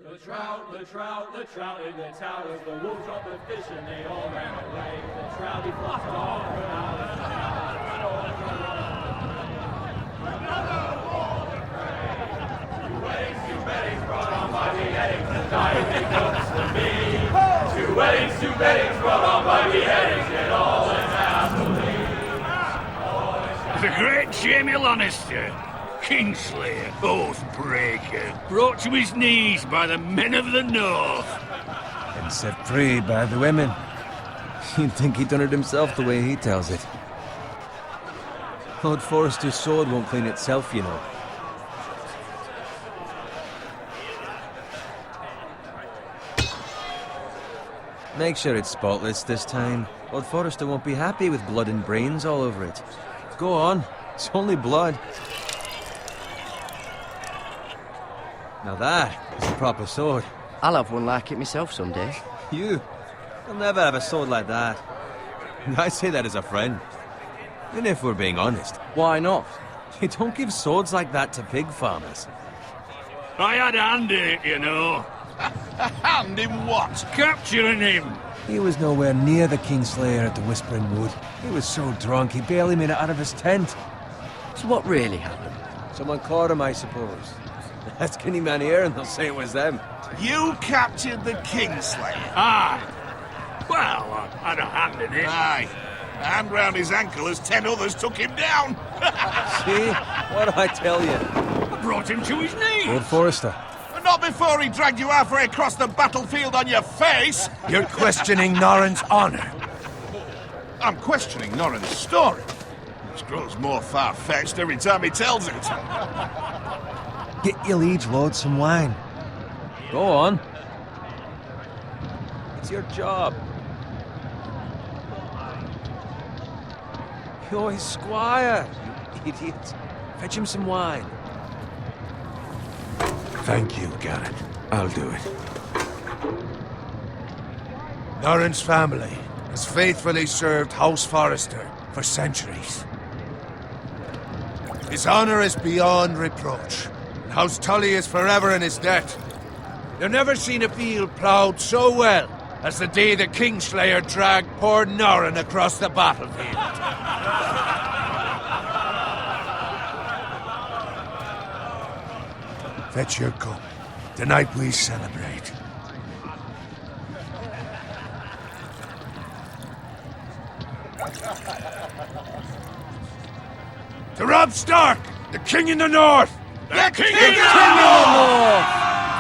The trout in the towers, the wolves dropped the fish and they all ran away. The trout he flopped off and out of the another water prey. Two weddings brought on by beheadings, and dieting comes to me. Two weddings brought on by beheadings, and all is happily. The great Jamie Lannister, Kingslayer, Oathbreaker, brought to his knees by the men of the North. And set free by the women. You'd think he'd done it himself the way he tells it. Lord Forrester's sword won't clean itself, you know. Make sure it's spotless this time. Lord Forrester won't be happy with blood and brains all over it. Go on, it's only blood. Now that is a proper sword. I'll have one like it myself someday. You'll never have a sword like that. I say that as a friend. And if we're being honest. Why not? You don't give swords like that to pig farmers. I had a hand in it, you know. A hand in what? Capturing him. He was nowhere near the Kingslayer at the Whispering Wood. He was so drunk he barely made it out of his tent. So what really happened? Someone caught him, I suppose. Ask any man here and they'll say it was them. You captured the Kingslayer? Aye. Well, I had a hand in it. Aye. A hand round his ankle as 10 others took him down. See? What do I tell you? I brought him to his knees. Lord Forrester. But not before he dragged you halfway across the battlefield on your face. You're questioning Norrin's honor. I'm questioning Norrin's story. Which grows more far-fetched every time he tells it. Get your liege lord some wine. Go on. It's your job. You're his squire, you idiot. Fetch him some wine. Thank you, Garrett. I'll do it. Norrin's family has faithfully served House Forrester for centuries. His honor is beyond reproach. House Tully is forever in his debt. You've never seen a field ploughed so well as the day the Kingslayer dragged poor Norrin across the battlefield. Fetch your cup. Tonight we celebrate. To Robb Stark, the King in the North! The King in the North!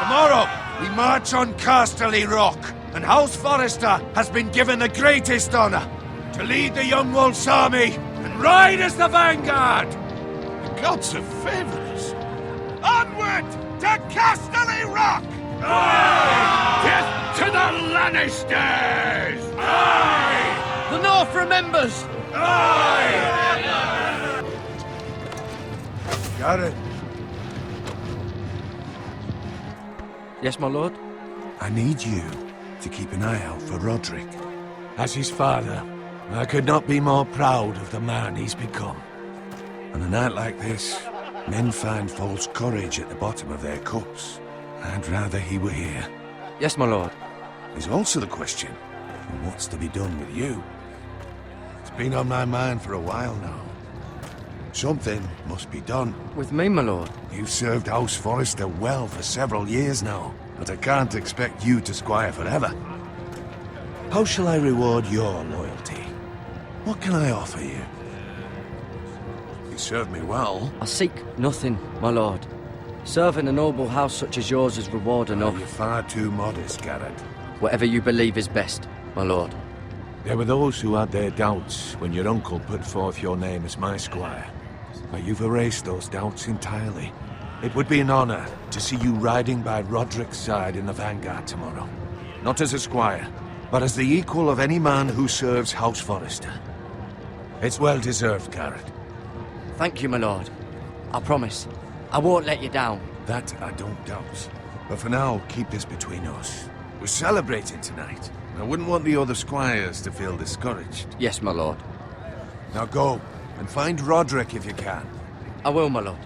Tomorrow, we march on Casterly Rock, and House Forrester has been given the greatest honor to lead the Young Wolf's army and ride as the vanguard! The gods have favored us. Onward to Casterly Rock! Aye! Death to the Lannisters! Aye! The North remembers! Aye! Got it. Yes, my lord? I need you to keep an eye out for Roderick. As his father, I could not be more proud of the man he's become. On a night like this, men find false courage at the bottom of their cups. I'd rather he were here. Yes, my lord. There's also the question of what's to be done with you. It's been on my mind for a while now. Something must be done. With me, my lord? You've served House Forrester well for several years now, but I can't expect you to squire forever. How shall I reward your loyalty? What can I offer you? You served me well. I seek nothing, my lord. Serving a noble house such as yours is reward enough. You're far too modest, Garrett. Whatever you believe is best, my lord. There were those who had their doubts when your uncle put forth your name as my squire. But you've erased those doubts entirely. It would be an honor to see you riding by Roderick's side in the vanguard tomorrow. Not as a squire, but as the equal of any man who serves House Forrester. It's well deserved, Garrett. Thank you, my lord. I promise. I won't let you down. That I don't doubt. But for now, keep this between us. We're celebrating tonight. I wouldn't want the other squires to feel discouraged. Yes, my lord. Now go, and find Roderick if you can. I will, my lord.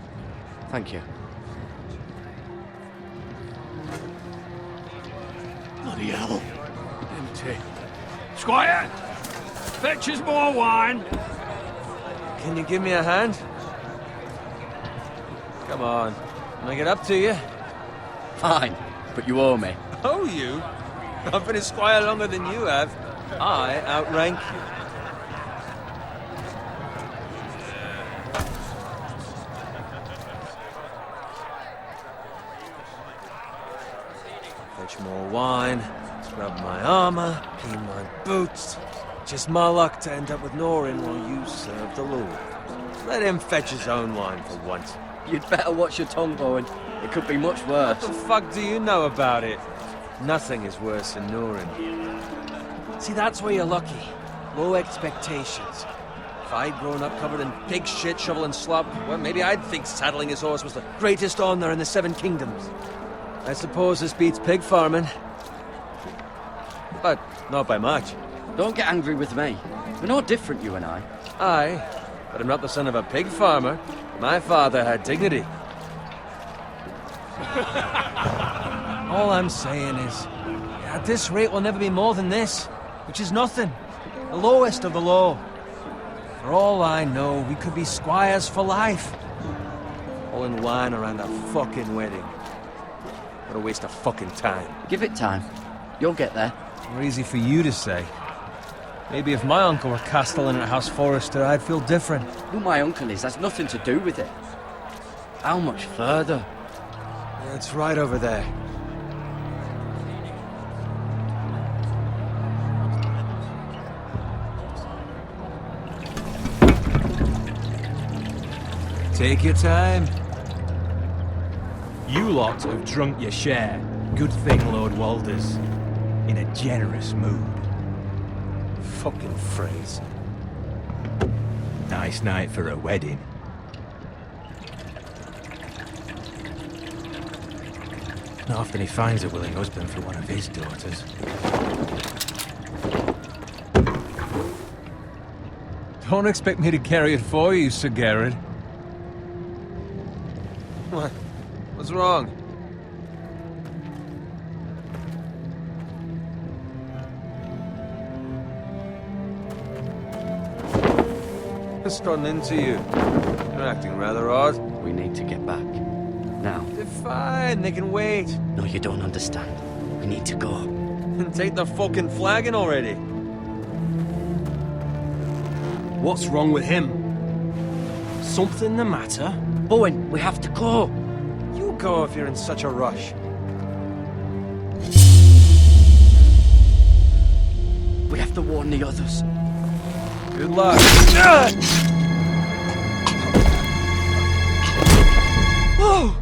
Thank you. Bloody hell. Empty. Squire! Fetch us more wine. Can you give me a hand? Come on. Can I get up to you? Fine, but you owe me. Oh, you? I've been a squire longer than you have. I outrank you. Fetch more wine, scrub my armor, clean my boots. Just my luck to end up with Norin while you serve the Lord. Let him fetch his own wine for once. You'd better watch your tongue, Bowen. It could be much worse. What the fuck do you know about it? Nothing is worse than Norin. See, that's where you're lucky. Low expectations. If I'd grown up covered in pig shit, shovel and slop, well, maybe I'd think saddling his horse was the greatest honor in the Seven Kingdoms. I suppose this beats pig farming. But not by much. Don't get angry with me. We're no different, you and I. Aye, but I'm not the son of a pig farmer. My father had dignity. All I'm saying is, at this rate we'll never be more than this, which is nothing. The lowest of the low. For all I know, we could be squires for life. All in wine around a fucking wedding. What a waste of fucking time. Give it time. You'll get there. More easy for you to say. Maybe if my uncle were castellan at House Forrester, I'd feel different. Who my uncle is has nothing to do with it. How much further? It's right over there. Take your time. You lot have drunk your share. Good thing Lord Walder's in a generous mood. Fucking phrase. Nice night for a wedding. Not often he finds a willing husband for one of his daughters. Don't expect me to carry it for you, Sir Garrett. What? What's wrong? Just running into you. You're acting rather odd. We need to get back. Now. They're fine, they can wait. No, you don't understand. We need to go. And take the fucking flagon already. What's wrong with him? Something the matter? Bowen, we have to go. You go if you're in such a rush. We have to warn the others. Good luck. Oh!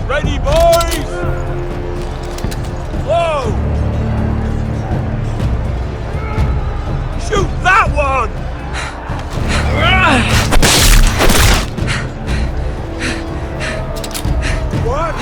Ready, boys! Whoa! Shoot that one! What?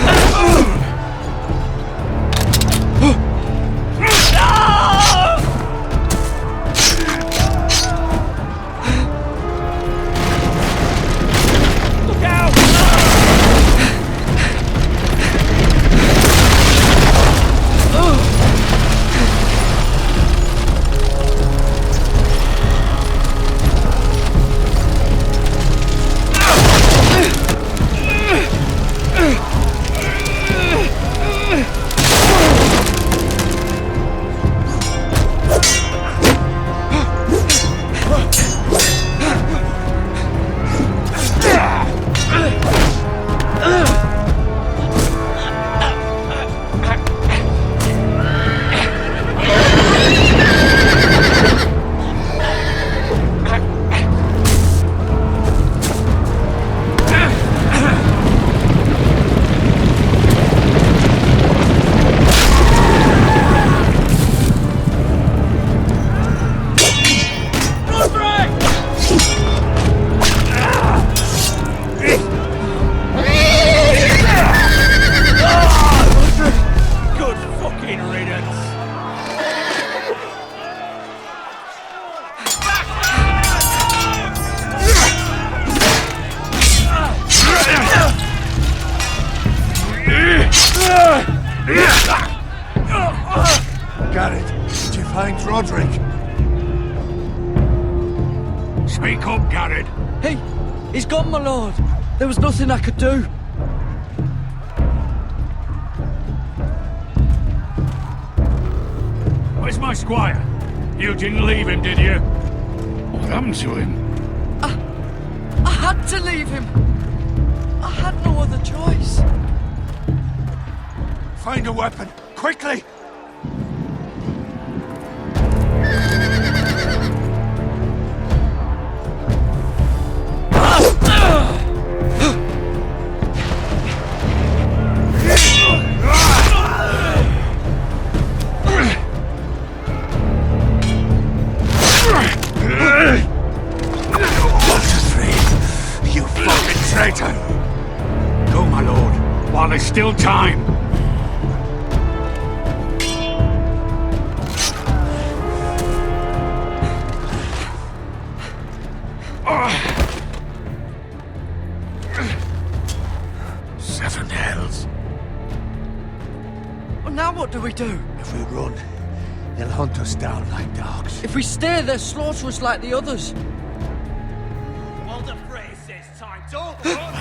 Garrett, did you find Roderick? Speak up, Garrett. He's gone, my lord. There was nothing I could do. Where's my squire? You didn't leave him, did you? What happened to him? I had to leave him. I had no other choice. Find a weapon, quickly! Go, my lord, while there's still time. Seven hells. Well, now what do we do? If we run, they'll hunt us down like dogs. If we stay, they'll slaughter us like the others. Well, the phrase says time. Don't run.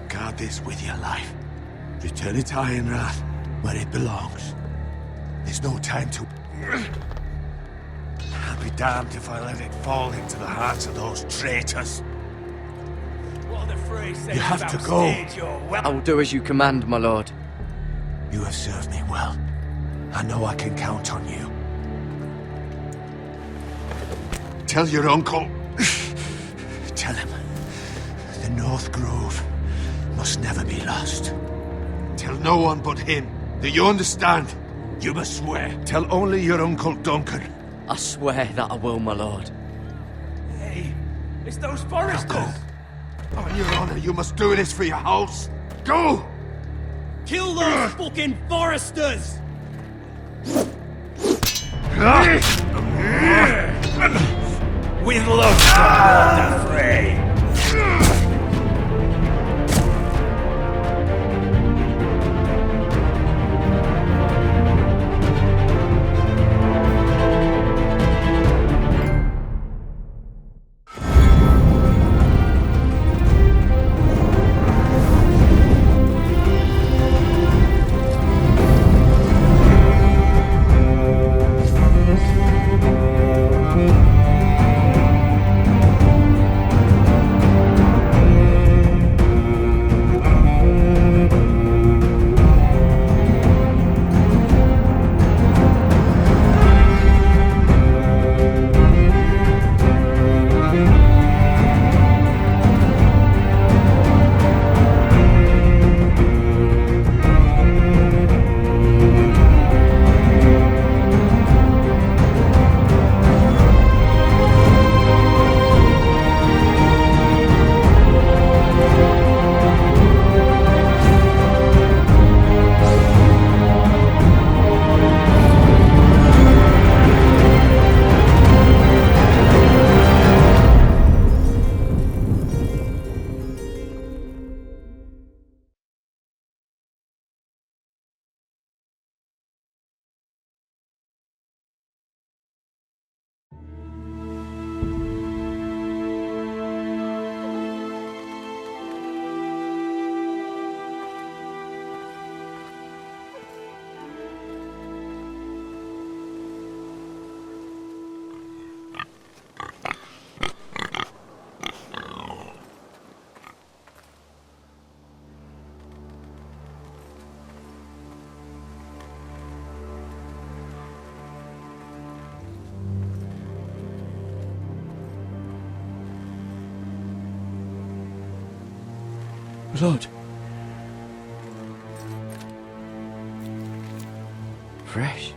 Guard this with your life. Return it to Ironrath, where it belongs. There's no time to... I'll be damned if I let it fall into the hearts of those traitors. Well, the phrase says You have to about go. stage your I will do as you command, my lord. You have served me well. I know I can count on you. Tell your uncle... Tell him. The North Grove must never be lost. Tell no one but him. Do you understand? You must swear. Tell only your Uncle Duncan. I swear that I will, my lord. Hey, it's those foresters. Go. On your honor, you must do this for your house. Go! Kill those fucking foresters. With love from Lord Frey. Lord. Fresh.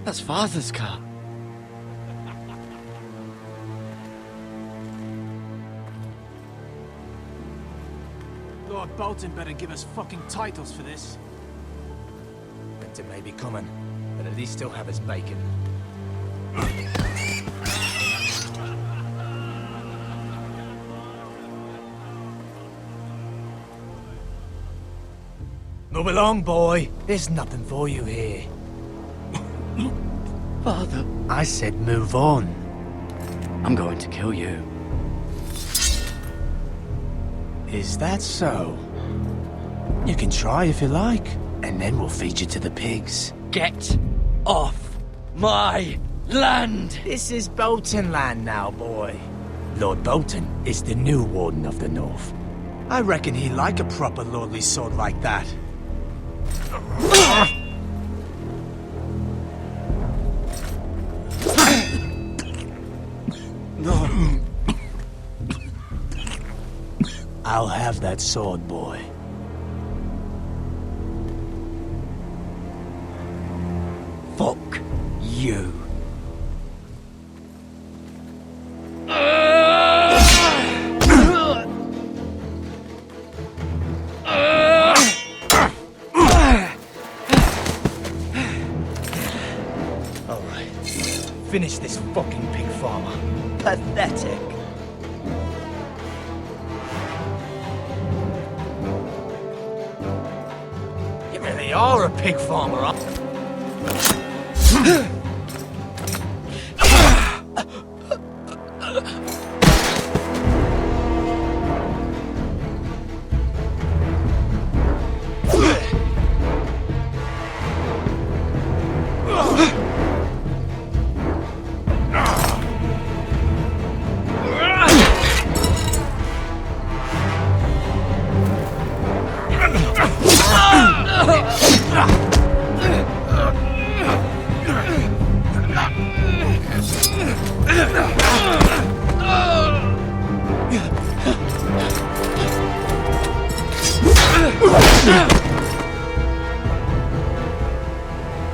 That's Father's car. Lord Bolton better give us fucking titles for this. Winter may be coming, but at least he'll have his bacon. Move along, boy. There's nothing for you here. Father, I said move on. I'm going to kill you. Is that so? You can try if you like, and then we'll feed you to the pigs. Get off my land! This is Bolton land now, boy. Lord Bolton is the new Warden of the North. I reckon he'd like a proper lordly sword like that. No. I'll have that sword, boy. Fuck you. Alright. Finish this fucking pig farmer. Pathetic. You really are a pig farmer, huh?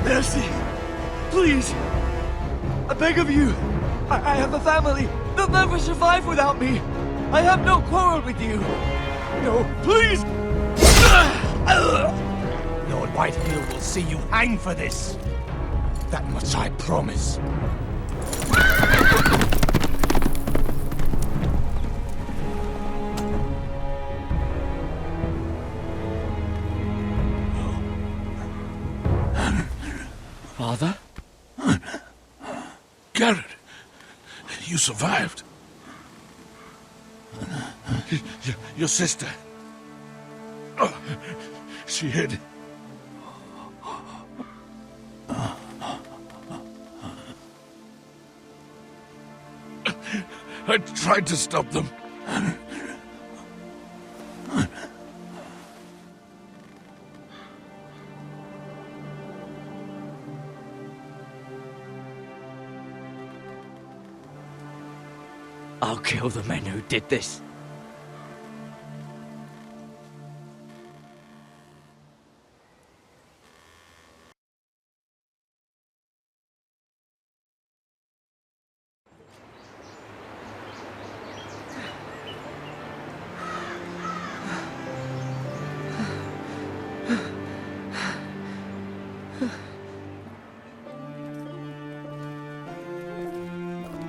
Mercy! Please! I beg of you! I have a family! They'll never survive without me! I have no quarrel with you! No, please! Lord Whitehill will see you hang for this. That much I promise. Father? Garrett, you survived. Your sister. Oh, she hid. I tried to stop them. I'll kill the men who did this.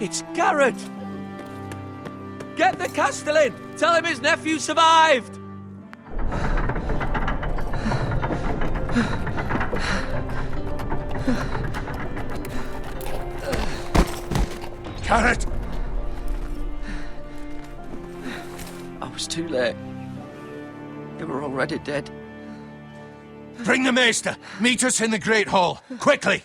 It's Garrett! Get the Castellan! Tell him his nephew survived! Garrett! I was too late. They were already dead. Bring the maester. Meet us in the Great Hall. Quickly!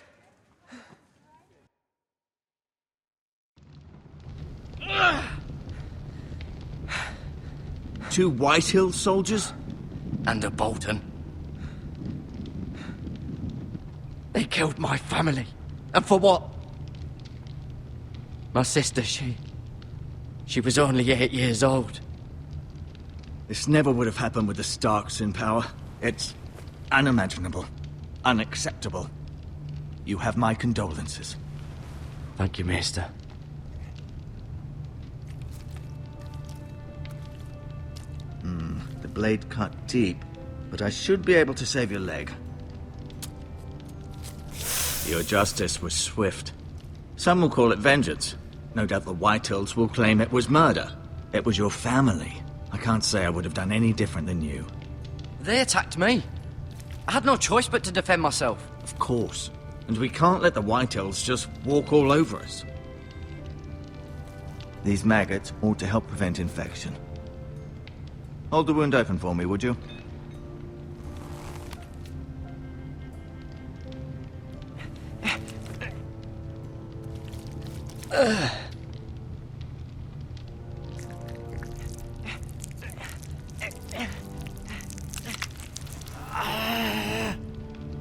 Two Whitehill soldiers? And a Bolton. They killed my family. And for what? My sister, she was only 8 years old. This never would have happened with the Starks in power. It's unimaginable. Unacceptable. you have my condolences. Thank you, Maester. The blade cut deep, but I should be able to save your leg. Your justice was swift. Some will call it vengeance. No doubt the Whitehills will claim it was murder. It was your family. I can't say I would have done any different than you. They attacked me. I had no choice but to defend myself. Of course. And we can't let the Whitehills just walk all over us. These maggots ought to help prevent infection. Hold the wound open for me, would you?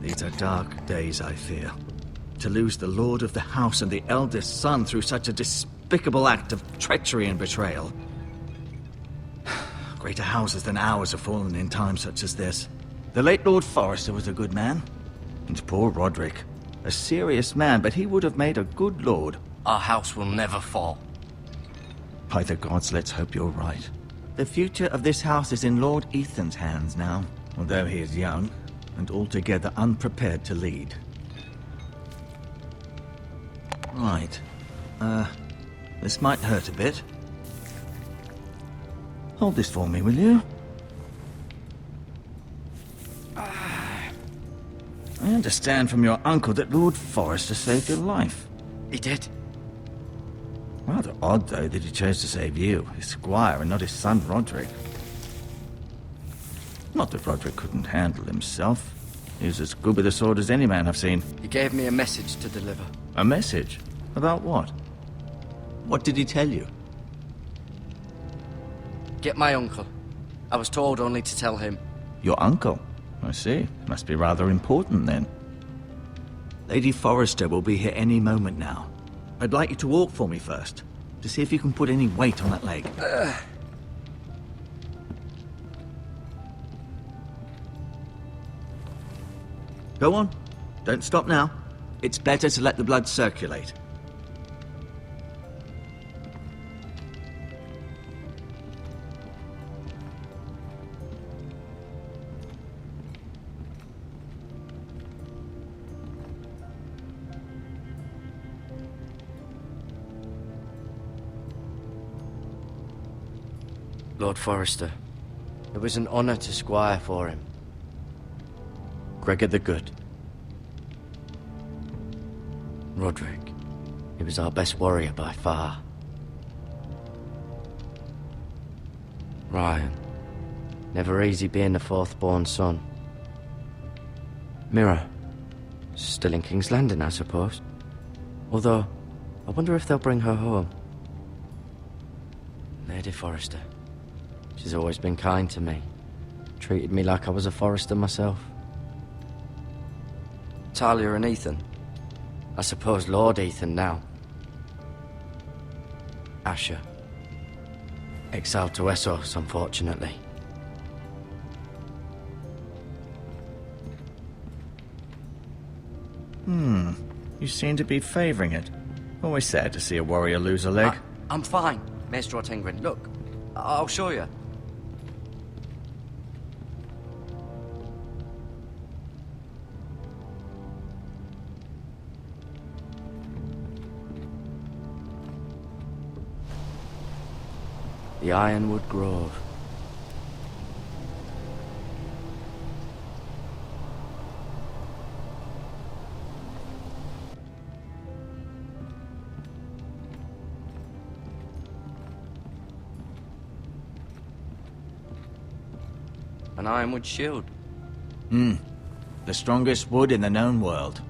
These are dark days, I fear. To lose the lord of the house and the eldest son through such a despicable act of treachery and betrayal. Greater houses than ours have fallen in times such as this. The late Lord Forrester was a good man. And poor Roderick. A serious man, but he would have made a good lord. Our house will never fall. By the gods, let's hope you're right. The future of this house is in Lord Ethan's hands now, although he is young and altogether unprepared to lead. Right. This might hurt a bit. Hold this for me, will you? I understand from your uncle that Lord Forrester saved your life. He did. Rather odd, though, that he chose to save you, his squire, and not his son Roderick. Not that Roderick couldn't handle himself. He was as good with a sword as any man I've seen. He gave me a message to deliver. A message? About what? What did he tell you? Get my uncle. I was told only to tell him. Your uncle? I see. Must be rather important, then. Lady Forrester will be here any moment now. I'd like you to walk for me first, to see if you can put any weight on that leg. Go on. Don't stop now. It's better to let the blood circulate. Lord Forrester, it was an honor to squire for him. Gregor the Good. Roderick, he was our best warrior by far. Ryan, never easy being the fourth-born son. Mira, still in King's Landing, I suppose. Although, I wonder if they'll bring her home. Lady Forrester. She's always been kind to me. Treated me like I was a Forrester myself. Talia and Ethan. I suppose Lord Ethan now. Asher. Exiled to Essos, unfortunately. You seem to be favoring it. Always sad to see a warrior lose a leg. I'm fine, Maester Ortengrin. Look, I'll show you. The Ironwood Grove. An ironwood shield. The strongest wood in the known world.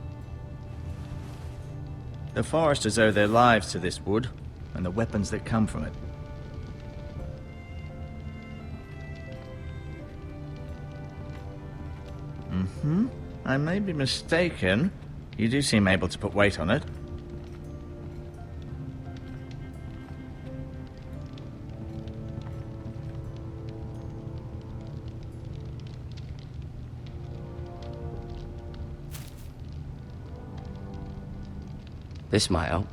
The foresters owe their lives to this wood, and the weapons that come from it. I may be mistaken. You do seem able to put weight on it. This might help.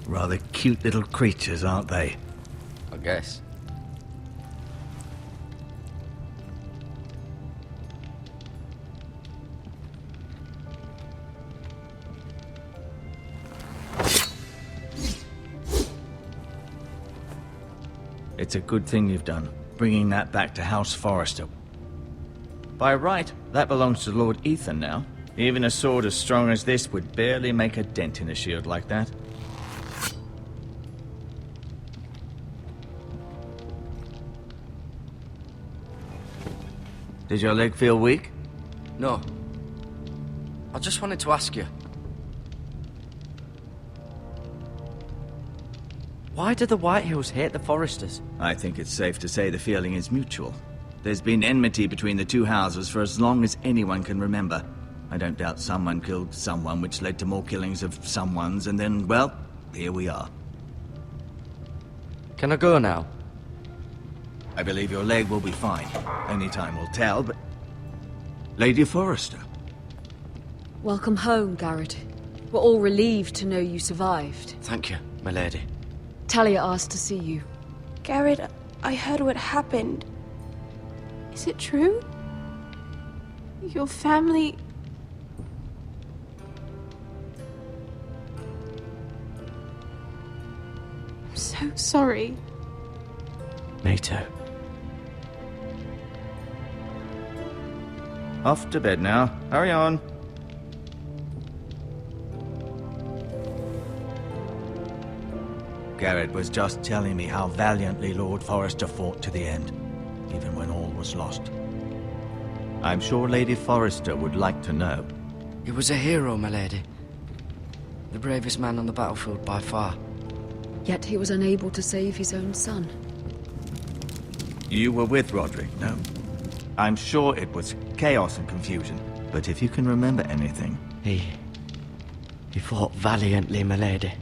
Rather cute little creatures, aren't they? I guess. It's a good thing you've done, bringing that back to House Forrester. By right, that belongs to Lord Ethan now. Even a sword as strong as this would barely make a dent in a shield like that. Did your leg feel weak? No. I just wanted to ask you. Why do the Whitehills hate the Forresters? I think it's safe to say the feeling is mutual. There's been enmity between the two houses for as long as anyone can remember. I don't doubt someone killed someone, which led to more killings of someones, and then, well, here we are. Can I go now? I believe your leg will be fine. Only time will tell, but... Lady Forrester. Welcome home, Garrett. We're all relieved to know you survived. Thank you, my lady. Talia asked to see you. Garrett, I heard what happened. Is it true? Your family... I'm so sorry. Me too. Off to bed now. Hurry on. Garrett was just telling me how valiantly Lord Forrester fought to the end, even when all was lost. I'm sure Lady Forrester would like to know. He was a hero, my lady. The bravest man on the battlefield by far. Yet he was unable to save his own son. You were with Roderick, no? I'm sure it was chaos and confusion, but if you can remember anything... He fought valiantly, my lady.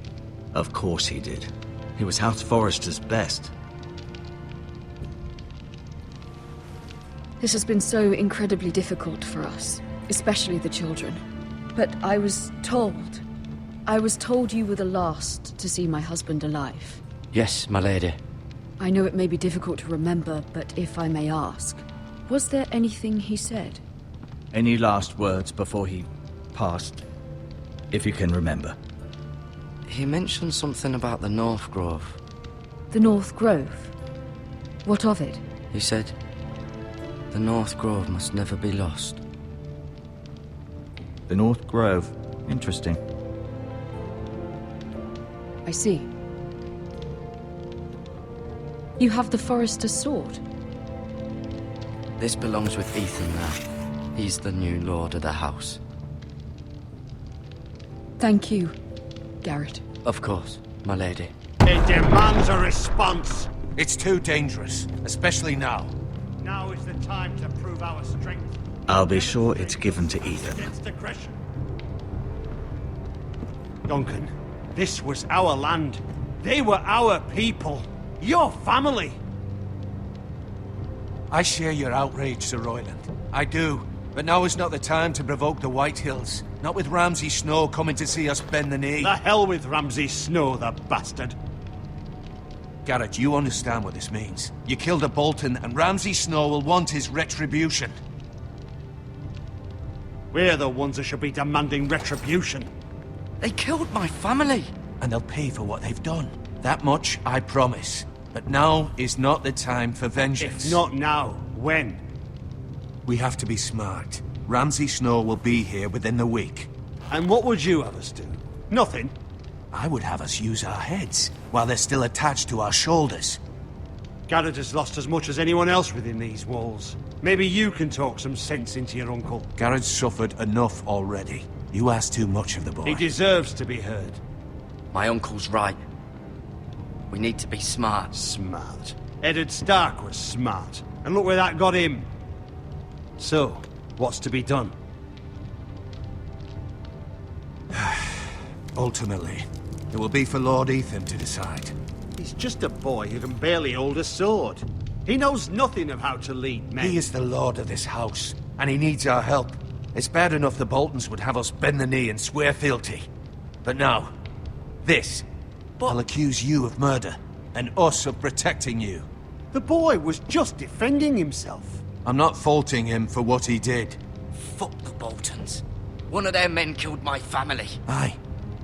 Of course he did. He was House Forrester's best. This has been so incredibly difficult for us, especially the children. But I was told you were the last to see my husband alive. Yes, my lady. I know it may be difficult to remember, but if I may ask, was there anything he said? Any last words before he passed? If you can remember. He mentioned something about the North Grove. The North Grove? What of it? He said, the North Grove must never be lost. The North Grove. Interesting. I see. You have the Forrester's sword. This belongs with Ethan now. He's the new lord of the house. Thank you, Garrett. Of course, my lady. It demands a response. It's too dangerous, especially now. Now is the time to prove our strength. I'll be sure it's given to Ethan. Against aggression. Duncan, this was our land. They were our people. Your family. I share your outrage, Sir Royland. I do. But now is not the time to provoke the Whitehills. Not with Ramsay Snow coming to see us bend the knee. The hell with Ramsay Snow, the bastard. Garrett, you understand what this means. You killed a Bolton, and Ramsay Snow will want his retribution. We're the ones that should be demanding retribution. They killed my family. And they'll pay for what they've done. That much, I promise. But now is not the time for vengeance. If not now, when? We have to be smart. Ramsay Snow will be here within the week. And what would you have us do? Nothing? I would have us use our heads, while they're still attached to our shoulders. Garrett has lost as much as anyone else within these walls. Maybe you can talk some sense into your uncle. Garrett's suffered enough already. You ask too much of the boy. He deserves to be heard. My uncle's right. We need to be smart. Smart. Eddard Stark was smart. And look where that got him. So, what's to be done? Ultimately, it will be for Lord Ethan to decide. He's just a boy who can barely hold a sword. He knows nothing of how to lead men. He is the lord of this house, and he needs our help. It's bad enough the Boltons would have us bend the knee and swear fealty. But now, this. I'll accuse you of murder, and us of protecting you. The boy was just defending himself. I'm not faulting him for what he did. Fuck the Boltons. One of their men killed my family. Aye.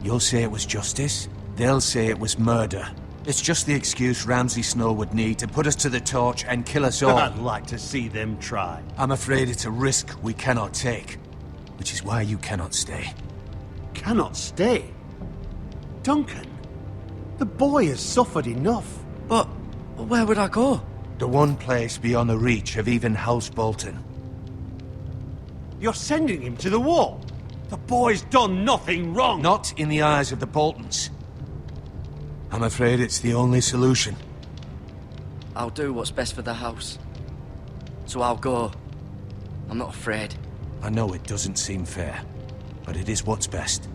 You'll say it was justice, they'll say it was murder. It's just the excuse Ramsay Snow would need to put us to the torch and kill us all. I'd like to see them try. I'm afraid it's a risk we cannot take, which is why you cannot stay. Cannot stay? Duncan, the boy has suffered enough. But where would I go? The one place beyond the reach of even House Bolton. You're sending him to the wall? The boy's done nothing wrong! Not in the eyes of the Boltons. I'm afraid it's the only solution. I'll do what's best for the house. So I'll go. I'm not afraid. I know it doesn't seem fair, but it is what's best.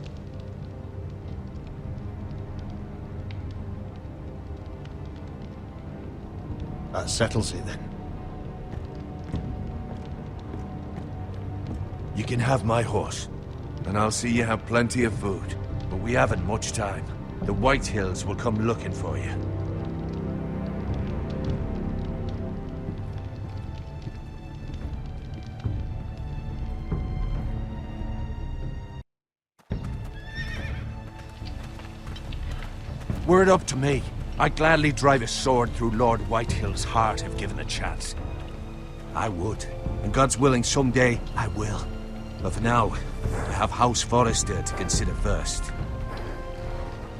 That settles it then. You can have my horse, and I'll see you have plenty of food. But we haven't much time. The White Hills will come looking for you. Were it up to me, I'd gladly drive a sword through Lord Whitehill's heart if given the chance. I would, and God's willing someday I will. But for now, I have House Forrester to consider first.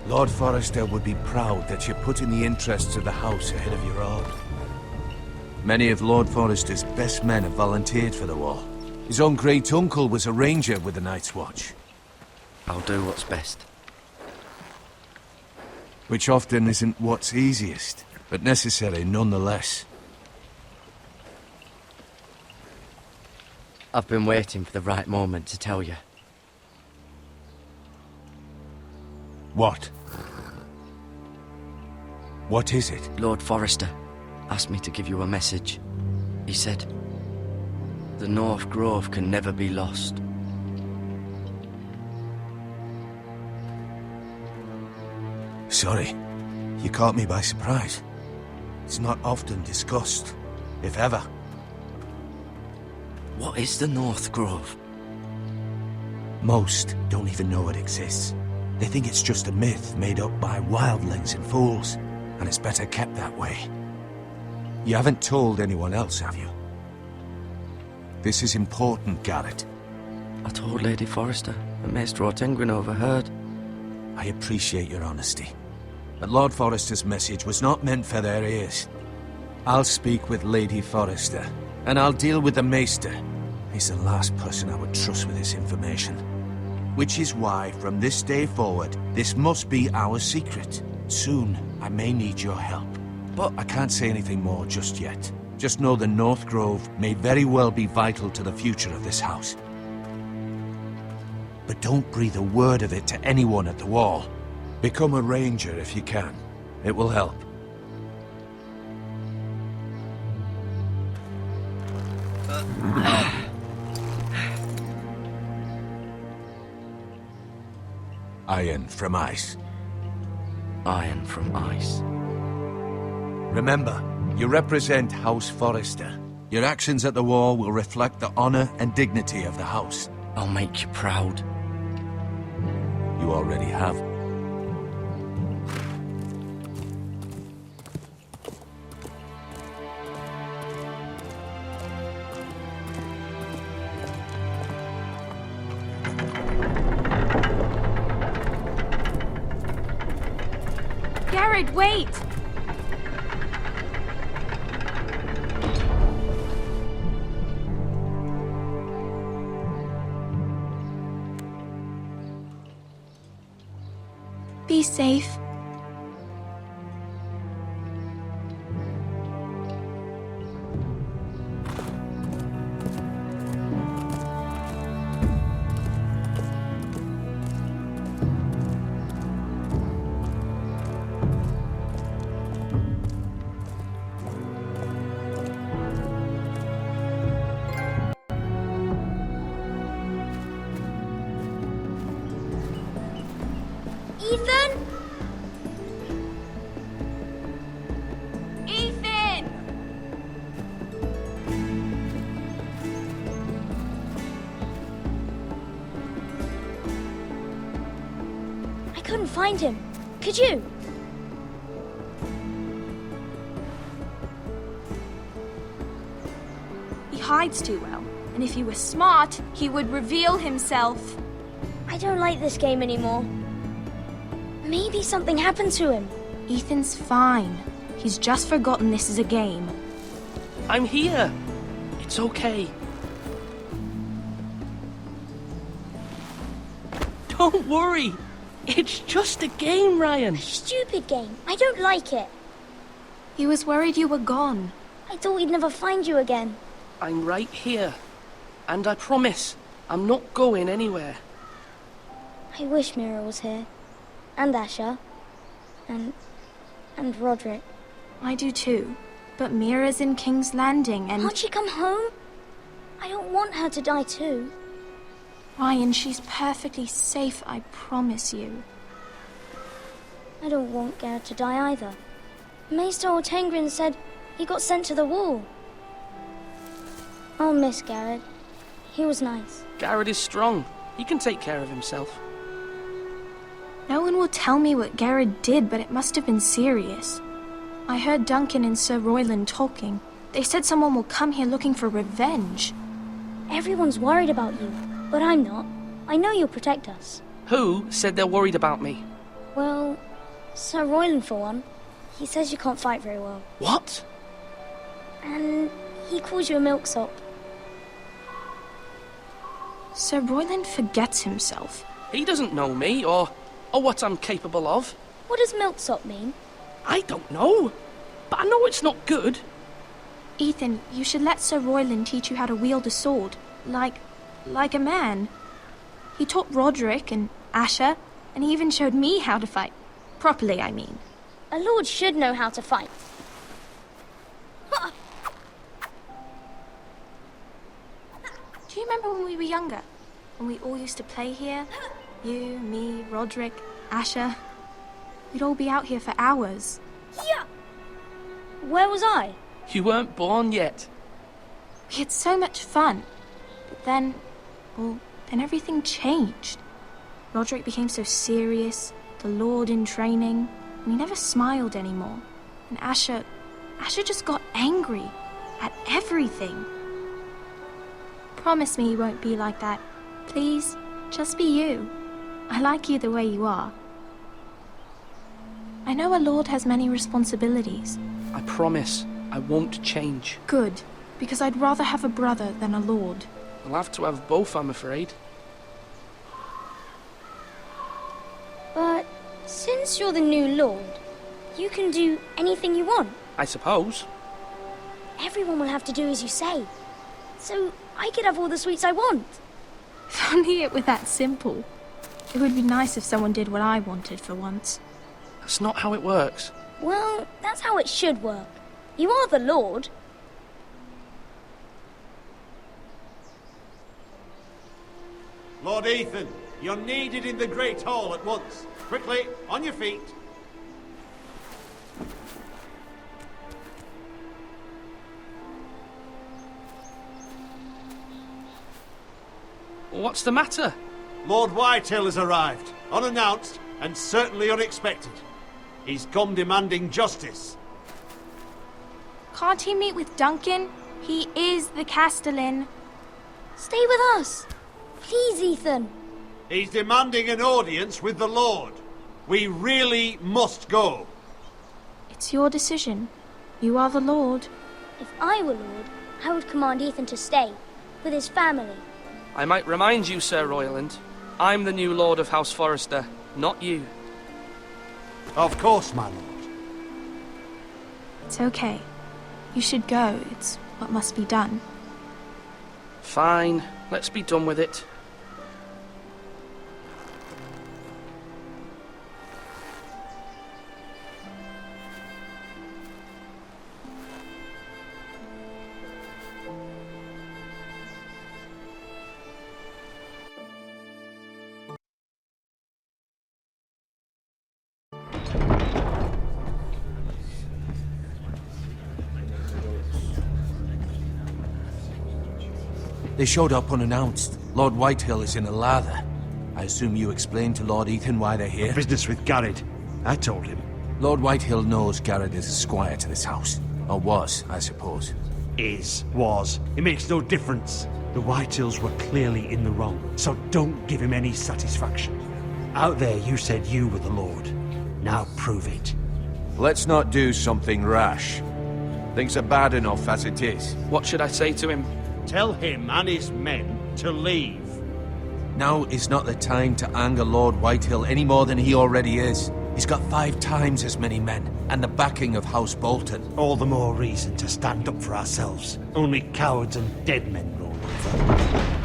Lord Forrester would be proud that you're putting the interests of the house ahead of your own. Many of Lord Forrester's best men have volunteered for the war. His own great-uncle was a ranger with the Night's Watch. I'll do what's best. Which often isn't what's easiest, but necessary nonetheless. I've been waiting for the right moment to tell you. What? What is it? Lord Forrester asked me to give you a message. He said, the North Grove can never be lost. Sorry, you caught me by surprise. It's not often discussed, if ever. What is the North Grove? Most don't even know it exists. They think it's just a myth made up by wildlings and fools, and it's better kept that way. You haven't told anyone else, have you? This is important, Garrett. I told Lady Forrester, and Maester Ortengryn overheard. I appreciate your honesty. But Lord Forrester's message was not meant for their ears. I'll speak with Lady Forrester, and I'll deal with the Maester. He's the last person I would trust with this information. Which is why, from this day forward, this must be our secret. Soon, I may need your help. But I can't say anything more just yet. Just know the North Grove may very well be vital to the future of this house. But don't breathe a word of it to anyone at the wall. Become a ranger if you can. It will help. Iron from ice. Iron from ice. Remember, you represent House Forrester. Your actions at the war will reflect the honor and dignity of the house. I'll make you proud. You already have. Garrett, wait! Be safe. Ethan? Ethan! I couldn't find him. Could you? He hides too well, and if he were smart, he would reveal himself. I don't like this game anymore. Maybe something happened to him. Ethan's fine. He's just forgotten this is a game. I'm here. It's okay. Don't worry. It's just a game, Ryan. Stupid game. I don't like it. He was worried you were gone. I thought we'd never find you again. I'm right here. And I promise, I'm not going anywhere. I wish Mira was here. And Asher. And Roderick. I do too. But Mira's in King's Landing and... Can't she come home? I don't want her to die too. Ryan, she's perfectly safe, I promise you. I don't want Garrett to die either. Maester Ortengrin said he got sent to the wall. I'll miss Garrett. He was nice. Garrett is strong. He can take care of himself. No one will tell me what Garrett did, but it must have been serious. I heard Duncan and Sir Royland talking. They said someone will come here looking for revenge. Everyone's worried about you, but I'm not. I know you'll protect us. Who said they're worried about me? Well, Sir Royland for one. He says you can't fight very well. What? And he calls you a milksop. Sir Royland forgets himself. He doesn't know me, or what I'm capable of. What does milksop mean? I don't know, but I know it's not good. Ethan, you should let Sir Royland teach you how to wield a sword, like a man. He taught Roderick and Asher, and he even showed me how to fight. Properly, I mean. A lord should know how to fight. Do you remember when we were younger? When we all used to play here? You, me, Roderick, Asher. We'd all be out here for hours. Yeah. Where was I? You weren't born yet. We had so much fun. But then everything changed. Roderick became so serious, the Lord in training, and he never smiled anymore. And Asher just got angry at everything. Promise me you won't be like that. Please, just be you. I like you the way you are. I know a lord has many responsibilities. I promise I won't change. Good, because I'd rather have a brother than a lord. I'll have to have both, I'm afraid. But since you're the new lord, you can do anything you want. I suppose. Everyone will have to do as you say. So I could have all the sweets I want. If only it were that simple. It would be nice if someone did what I wanted for once. That's not how it works. Well, that's how it should work. You are the lord. Lord Ethan, you're needed in the Great Hall at once. Quickly, on your feet. What's the matter? Lord Whitetail has arrived, unannounced and certainly unexpected. He's come demanding justice. Can't he meet with Duncan? He is the Castellan. Stay with us. Please, Ethan. He's demanding an audience with the Lord. We really must go. It's your decision. You are the Lord. If I were Lord, I would command Ethan to stay, with his family. I might remind you, Sir Royland, I'm the new Lord of House Forrester, not you. Of course, my lord. It's okay. You should go. It's what must be done. Fine. Let's be done with it. They showed up unannounced. Lord Whitehill is in a lather. I assume you explained to Lord Ethan why they're here? Business with Garrett. I told him. Lord Whitehill knows Garrett is a squire to this house. Or was, I suppose. Was. It makes no difference. The Whitehills were clearly in the wrong, so don't give him any satisfaction. Out there you said you were the Lord. Now prove it. Let's not do something rash. Things are bad enough as it is. What should I say to him? Tell him and his men to leave. Now is not the time to anger Lord Whitehill any more than he already is. He's got 5 times as many men, and the backing of House Bolton. All the more reason to stand up for ourselves. Only cowards and dead men roll over.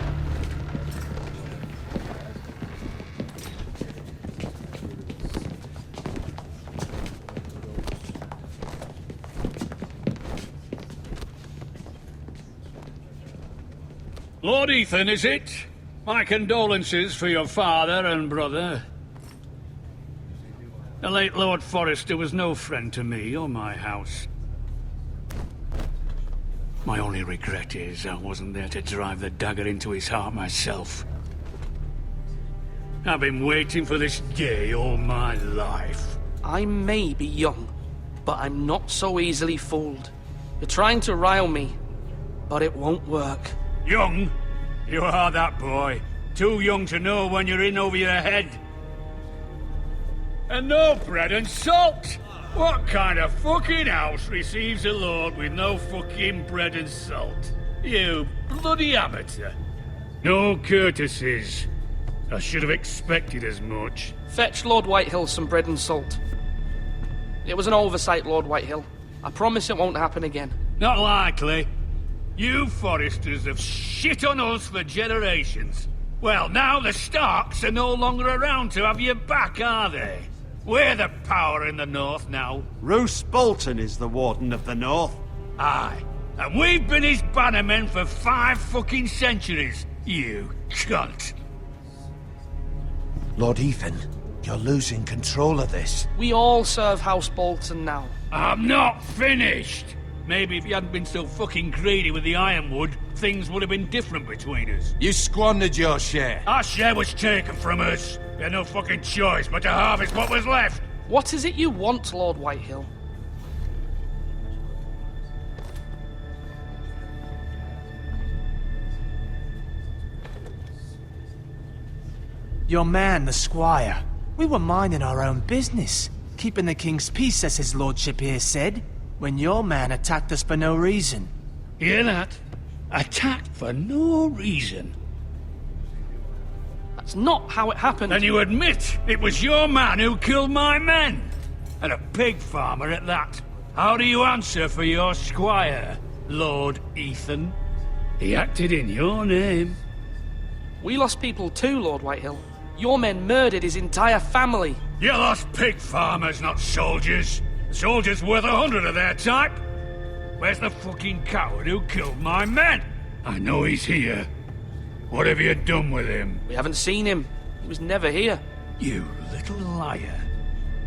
Lord Ethan, is it? My condolences for your father and brother. The late Lord Forrester was no friend to me or my house. My only regret is I wasn't there to drive the dagger into his heart myself. I've been waiting for this day all my life. I may be young, but I'm not so easily fooled. You're trying to rile me, but it won't work. Young? You are that boy. Too young to know when you're in over your head. And no bread and salt! What kind of fucking house receives a lord with no fucking bread and salt? You bloody amateur. No courtesies. I should have expected as much. Fetch Lord Whitehill some bread and salt. It was an oversight, Lord Whitehill. I promise it won't happen again. Not likely. You Forresters have shit on us for generations. Well, now the Starks are no longer around to have your back, are they? We're the power in the north now. Roose Bolton is the Warden of the North. Aye. And we've been his bannermen for 5 fucking centuries, you cunt. Lord Ethan, you're losing control of this. We all serve House Bolton now. I'm not finished! Maybe if you hadn't been so fucking greedy with the ironwood, things would have been different between us. You squandered your share. Our share was taken from us. We had no fucking choice but to harvest what was left. What is it you want, Lord Whitehill? Your man, the squire. We were minding our own business, keeping the king's peace, as his lordship here said, when your man attacked us for no reason. Hear that? Attacked for no reason. That's not how it happened. And you admit it was your man who killed my men? And a pig farmer at that. How do you answer for your squire, Lord Ethan? He acted in your name. We lost people too, Lord Whitehill. Your men murdered his entire family. You lost pig farmers, not soldiers. The soldiers worth 100 of their type. Where's the fucking coward who killed my men? I know he's here. What have you done with him? We haven't seen him. He was never here. You little liar.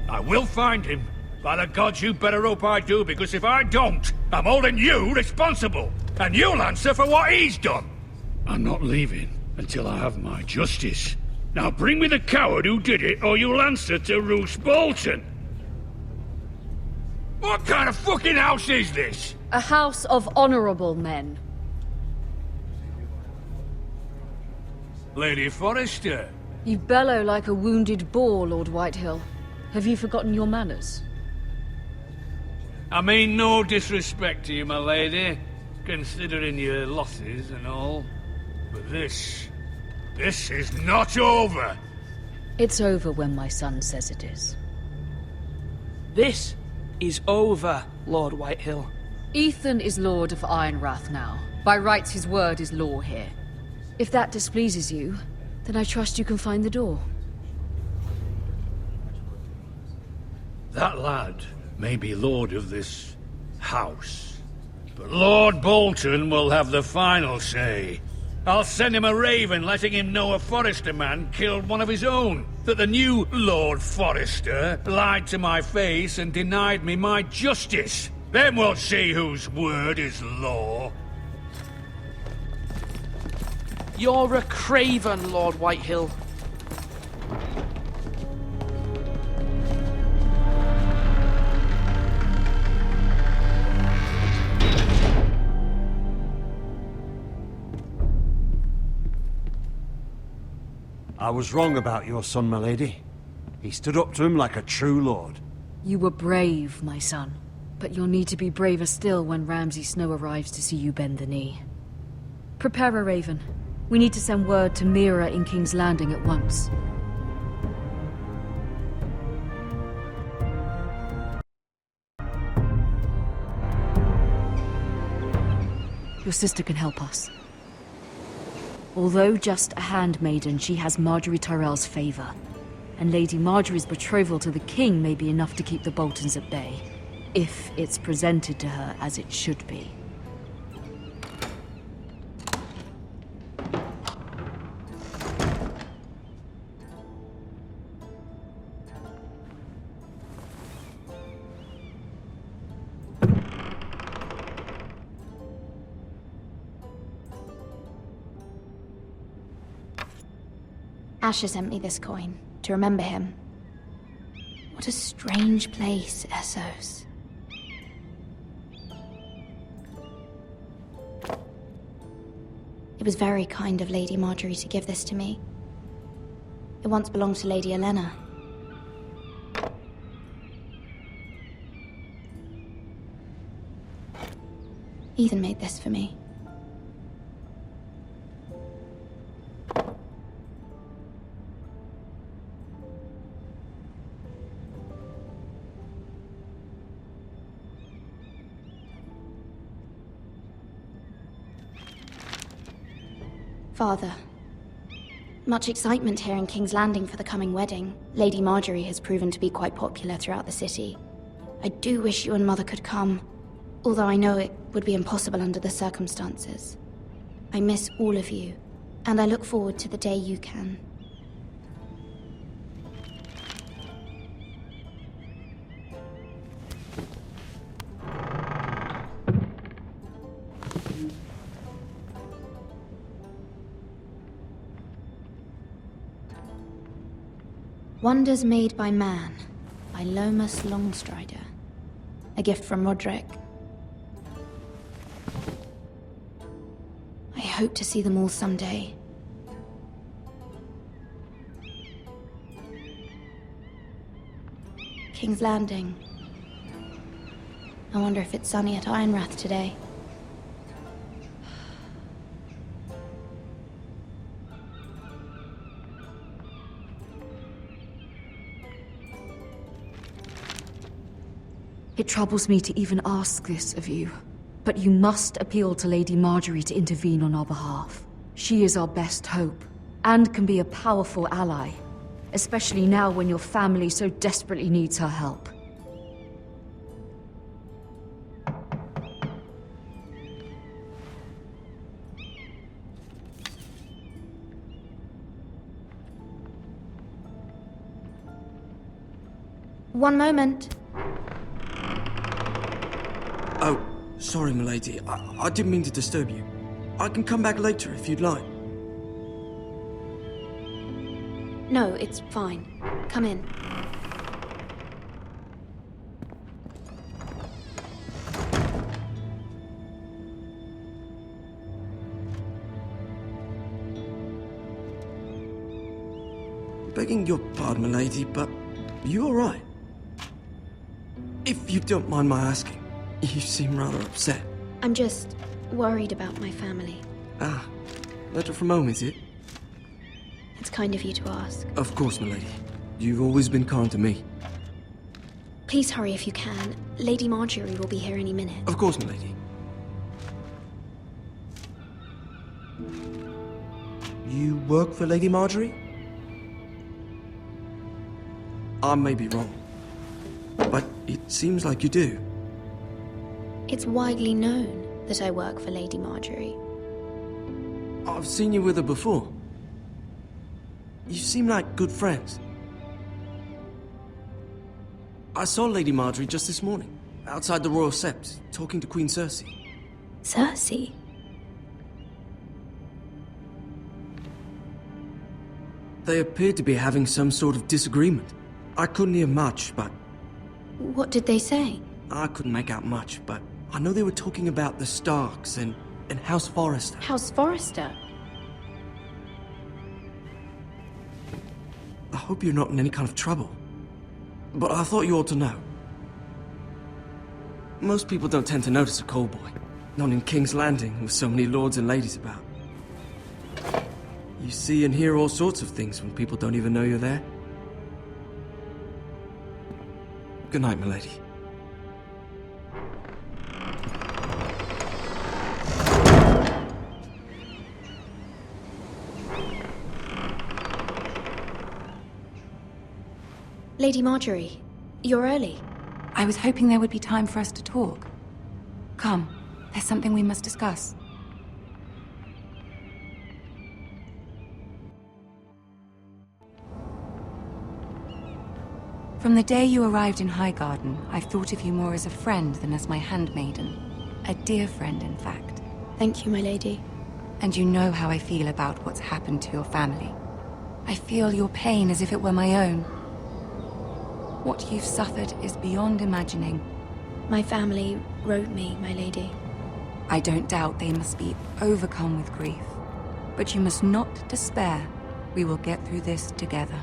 I will find him. By the gods, you better hope I do, because if I don't, I'm holding you responsible. And you'll answer for what he's done. I'm not leaving until I have my justice. Now bring me the coward who did it, or you'll answer to Roose Bolton. What kind of fucking house is this? A house of honorable men. Lady Forrester. You bellow like a wounded boar, Lord Whitehill. Have you forgotten your manners? I mean no disrespect to you, my lady, considering your losses and all. But this is not over. It's over when my son says it is. This is over, Lord Whitehill. Ethan is Lord of Ironrath now. By rights, his word is law here. If that displeases you, then I trust you can find the door. That lad may be lord of this house, but Lord Bolton will have the final say. I'll send him a raven letting him know a Forrester man killed one of his own, that the new Lord Forrester lied to my face and denied me my justice. Then we'll see whose word is law. You're a craven, Lord Whitehill. I was wrong about your son, my lady. He stood up to him like a true lord. You were brave, my son. But you'll need to be braver still when Ramsay Snow arrives to see you bend the knee. Prepare a raven. We need to send word to Mira in King's Landing at once. Your sister can help us. Although just a handmaiden, she has Marjorie Tyrell's favor. And Lady Marjorie's betrothal to the king may be enough to keep the Boltons at bay. If it's presented to her as it should be. Asher sent me this coin, to remember him. What a strange place, Essos. It was very kind of Lady Marjorie to give this to me. It once belonged to Lady Elena. Ethan made this for me. Father, much excitement here in King's Landing for the coming wedding. Lady Marjorie has proven to be quite popular throughout the city. I do wish you and Mother could come, although I know it would be impossible under the circumstances. I miss all of you, and I look forward to the day you can. Wonders Made by Man, by Lomas Longstrider. A gift from Roderick. I hope to see them all someday. King's Landing. I wonder if it's sunny at Ironrath today. It troubles me to even ask this of you, but you must appeal to Lady Marjorie to intervene on our behalf. She is our best hope, and can be a powerful ally, especially now when your family so desperately needs her help. One moment. Oh, sorry, milady. I didn't mean to disturb you. I can come back later if you'd like. No, it's fine. Come in. Begging your pardon, milady, but you all right? If you don't mind my asking. You seem rather upset. I'm just worried about my family. Ah, letter from home, is it? It's kind of you to ask. Of course, milady. You've always been kind to me. Please hurry if you can. Lady Marjorie will be here any minute. Of course, milady. You work for Lady Marjorie? I may be wrong, but it seems like you do. It's widely known that I work for Lady Marjorie. I've seen you with her before. You seem like good friends. I saw Lady Marjorie just this morning, outside the Royal Sept, talking to Queen Cersei. Cersei? They appeared to be having some sort of disagreement. I couldn't hear much, but... What did they say? I couldn't make out much, but I know they were talking about the Starks and House Forrester. House Forrester? I hope you're not in any kind of trouble. But I thought you ought to know. Most people don't tend to notice a callboy. Not in King's Landing, with so many lords and ladies about. You see and hear all sorts of things when people don't even know you're there. Good night, milady. Lady Marjorie, you're early. I was hoping there would be time for us to talk. Come, there's something we must discuss. From the day you arrived in Highgarden, I've thought of you more as a friend than as my handmaiden. A dear friend, in fact. Thank you, my lady. And you know how I feel about what's happened to your family. I feel your pain as if it were my own. What you've suffered is beyond imagining. My family wrote me, my lady. I don't doubt they must be overcome with grief. But you must not despair. We will get through this together.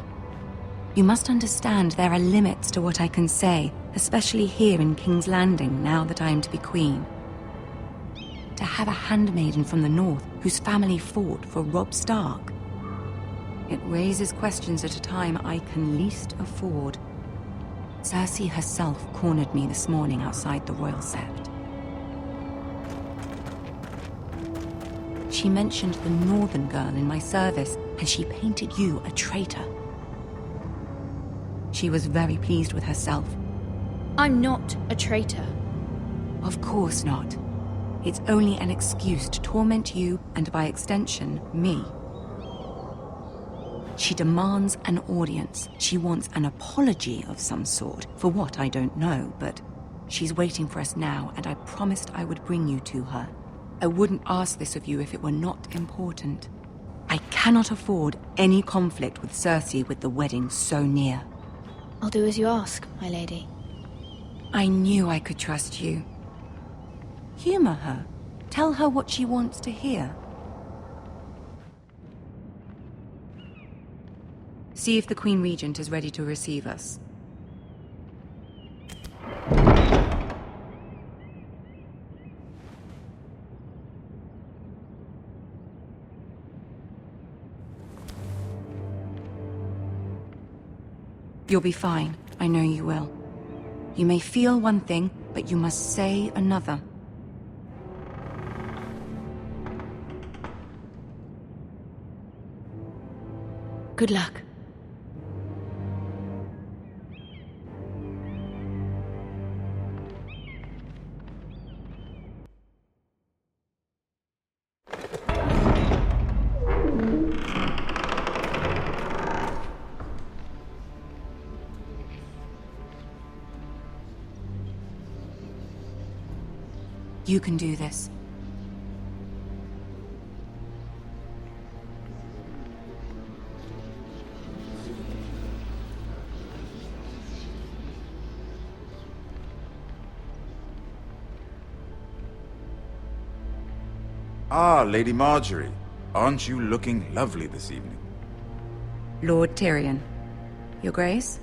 You must understand there are limits to what I can say, especially here in King's Landing, now that I am to be queen. To have a handmaiden from the north whose family fought for Robb Stark. It raises questions at a time I can least afford. Cersei herself cornered me this morning outside the Royal Sept. She mentioned the northern girl in my service, and she painted you a traitor. She was very pleased with herself. I'm not a traitor. Of course not. It's only an excuse to torment you, and by extension, me. She demands an audience. She wants an apology of some sort. For what, I don't know, but she's waiting for us now, and I promised I would bring you to her. I wouldn't ask this of you if it were not important. I cannot afford any conflict with Cersei with the wedding so near. I'll do as you ask, my lady. I knew I could trust you. Humor her. Tell her what she wants to hear. See if the Queen Regent is ready to receive us. You'll be fine. I know you will. You may feel one thing, but you must say another. Good luck. You can do this. Ah, Lady Marjorie. Aren't you looking lovely this evening? Lord Tyrion. Your Grace?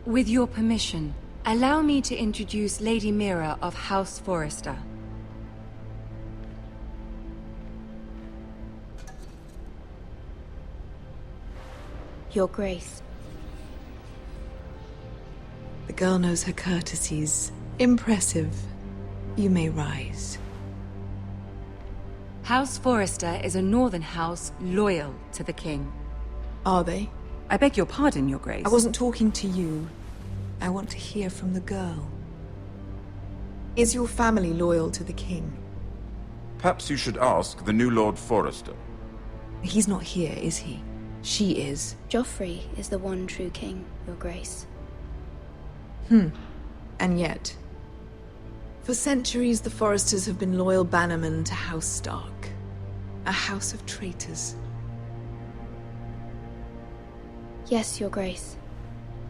With your permission, allow me to introduce Lady Mira of House Forrester. Your Grace. The girl knows her courtesies. Impressive. You may rise. House Forrester is a northern house loyal to the king. Are they? I beg your pardon, Your Grace. I wasn't talking to you. I want to hear from the girl. Is your family loyal to the king? Perhaps you should ask the new Lord Forrester. He's not here, is he? She is. Joffrey is the one true king, Your Grace. And yet... For centuries, the Forresters have been loyal bannermen to House Stark. A house of traitors. Yes, Your Grace.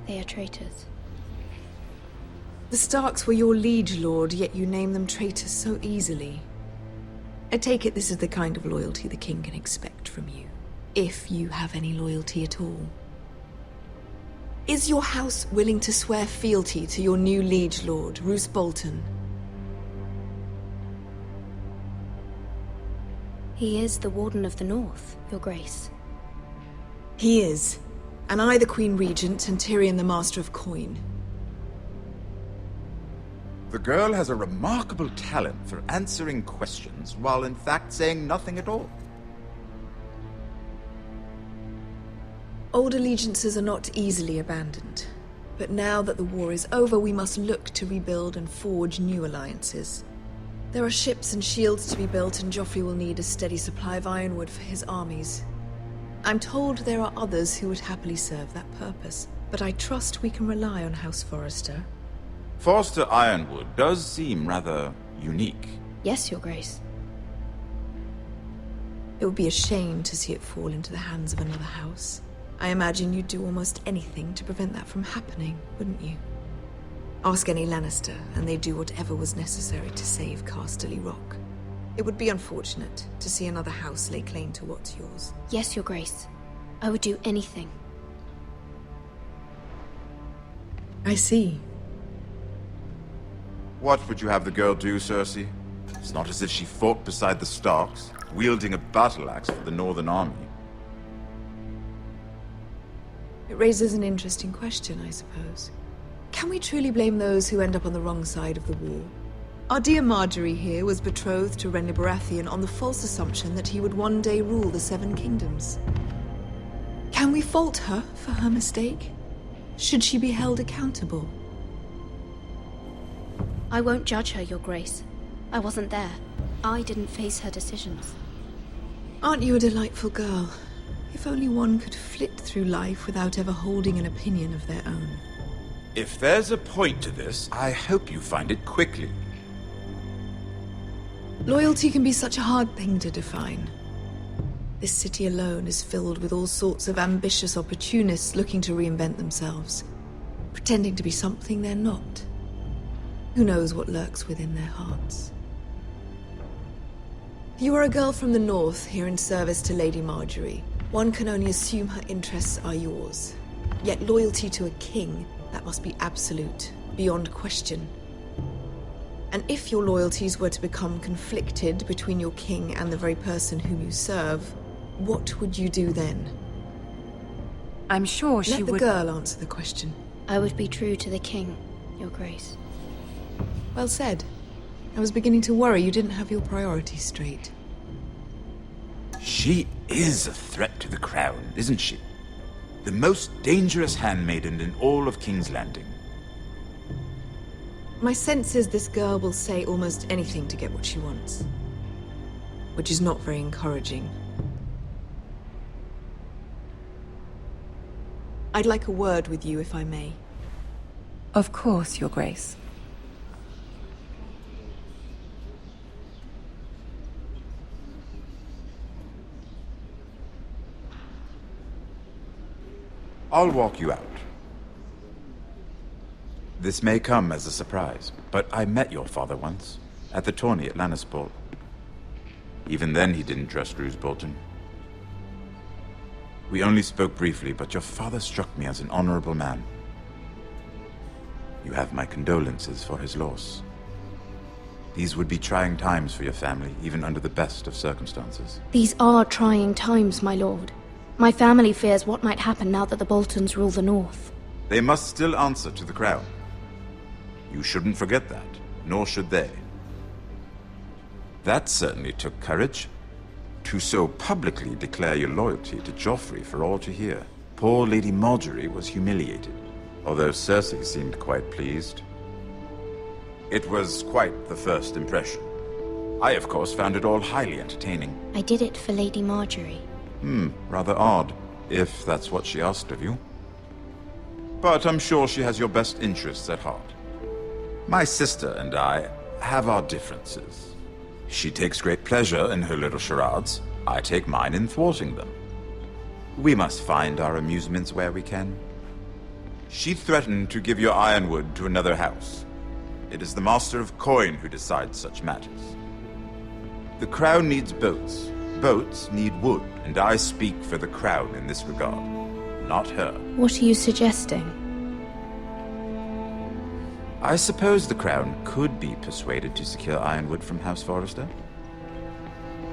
They are traitors. The Starks were your liege lord, yet you name them traitors so easily. I take it this is the kind of loyalty the king can expect from you, if you have any loyalty at all. Is your house willing to swear fealty to your new liege lord, Roose Bolton? He is the Warden of the North, Your Grace. He is. And I the Queen Regent, and Tyrion the Master of Coin. The girl has a remarkable talent for answering questions while in fact saying nothing at all. Old allegiances are not easily abandoned. But now that the war is over, we must look to rebuild and forge new alliances. There are ships and shields to be built, and Joffrey will need a steady supply of ironwood for his armies. I'm told there are others who would happily serve that purpose, but I trust we can rely on House Forrester. Forster Ironwood does seem rather unique. Yes, Your Grace. It would be a shame to see it fall into the hands of another house. I imagine you'd do almost anything to prevent that from happening, wouldn't you? Ask any Lannister, and they'd do whatever was necessary to save Casterly Rock. It would be unfortunate to see another house lay claim to what's yours. Yes, Your Grace. I would do anything. I see. What would you have the girl do, Cersei? It's not as if she fought beside the Starks, wielding a battle axe for the Northern Army. It raises an interesting question, I suppose. Can we truly blame those who end up on the wrong side of the war? Our dear Marjorie here was betrothed to Renly Baratheon on the false assumption that he would one day rule the Seven Kingdoms. Can we fault her for her mistake? Should she be held accountable? I won't judge her, Your Grace. I wasn't there. I didn't face her decisions. Aren't you a delightful girl? If only one could flit through life without ever holding an opinion of their own. If there's a point to this, I hope you find it quickly. Loyalty can be such a hard thing to define. This city alone is filled with all sorts of ambitious opportunists looking to reinvent themselves, pretending to be something they're not. Who knows what lurks within their hearts? You are a girl from the north here in service to Lady Marjorie. One can only assume her interests are yours. Yet loyalty to a king, that must be absolute, beyond question. And if your loyalties were to become conflicted between your king and the very person whom you serve, what would you do then? I'm sure she would... Let the girl answer the question. I would be true to the king, Your Grace. Well said. I was beginning to worry you didn't have your priorities straight. She is a threat to the crown, isn't she? The most dangerous handmaiden in all of King's Landing. My sense is this girl will say almost anything to get what she wants. Which is not very encouraging. I'd like a word with you, if I may. Of course, Your Grace. I'll walk you out. This may come as a surprise, but I met your father once, at the tourney at Lannisport. Even then he didn't trust Roose Bolton. We only spoke briefly, but your father struck me as an honorable man. You have my condolences for his loss. These would be trying times for your family, even under the best of circumstances. These are trying times, my lord. My family fears what might happen now that the Boltons rule the North. They must still answer to the crown. You shouldn't forget that, nor should they. That certainly took courage. To so publicly declare your loyalty to Joffrey for all to hear. Poor Lady Marjorie was humiliated, although Cersei seemed quite pleased. It was quite the first impression. I, of course, found it all highly entertaining. I did it for Lady Marjorie. Rather odd, if that's what she asked of you. But I'm sure she has your best interests at heart. My sister and I have our differences. She takes great pleasure in her little charades. I take mine in thwarting them. We must find our amusements where we can. She threatened to give your ironwood to another house. It is the Master of Coin who decides such matters. The crown needs boats. Boats need wood, and I speak for the crown in this regard, not her. What are you suggesting? I suppose the crown could be persuaded to secure ironwood from House Forrester.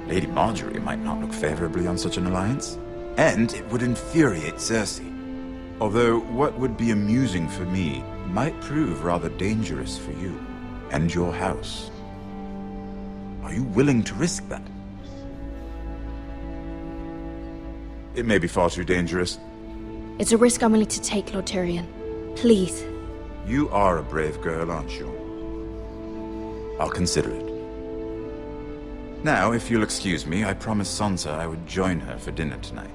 Lady Marjorie might not look favorably on such an alliance, and it would infuriate Cersei. Although what would be amusing for me might prove rather dangerous for you and your house. Are you willing to risk that? It may be far too dangerous. It's a risk I'm willing to take, Lord Tyrion. Please. You are a brave girl, aren't you? I'll consider it. Now, if you'll excuse me, I promised Sansa I would join her for dinner tonight.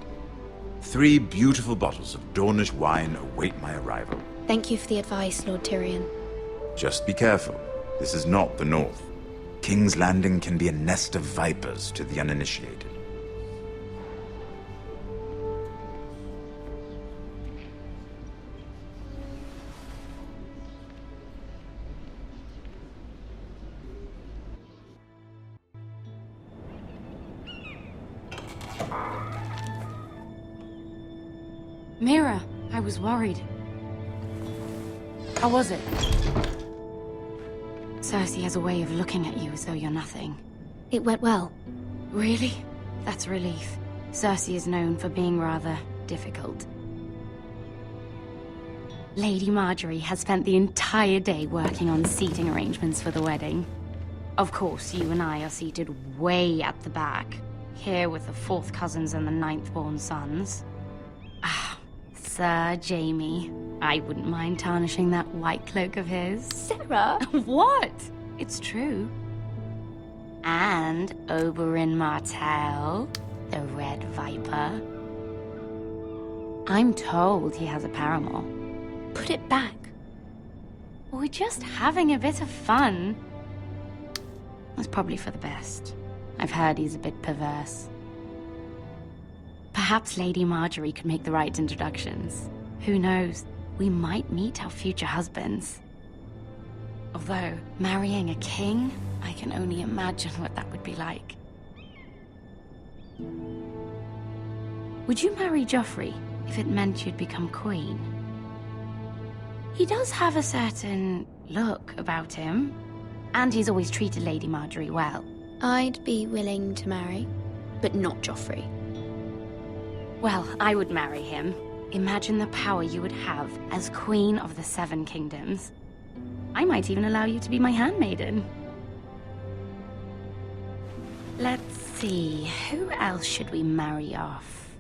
3 beautiful bottles of Dornish wine await my arrival. Thank you for the advice, Lord Tyrion. Just be careful. This is not the North. King's Landing can be a nest of vipers to the uninitiated. Mira, I was worried. How was it? Cersei has a way of looking at you as though you're nothing. It went well. Really? That's a relief. Cersei is known for being rather difficult. Lady Marjorie has spent the entire day working on seating arrangements for the wedding. Of course, you and I are seated way at the back, here with the 4th cousins and the 9th-born sons. Ah, Sir Jaime. I wouldn't mind tarnishing that white cloak of his. Sarah! What? It's true. And Oberyn Martell, the Red Viper. I'm told he has a paramour. Put it back. We're just having a bit of fun. It's probably for the best. I've heard he's a bit perverse. Perhaps Lady Marjorie could make the right introductions. Who knows? We might meet our future husbands. Although, marrying a king, I can only imagine what that would be like. Would you marry Joffrey if it meant you'd become queen? He does have a certain look about him, and he's always treated Lady Marjorie well. I'd be willing to marry, but not Joffrey. Well, I would marry him. Imagine the power you would have as Queen of the 7 Kingdoms. I might even allow you to be my handmaiden. Let's see, who else should we marry off?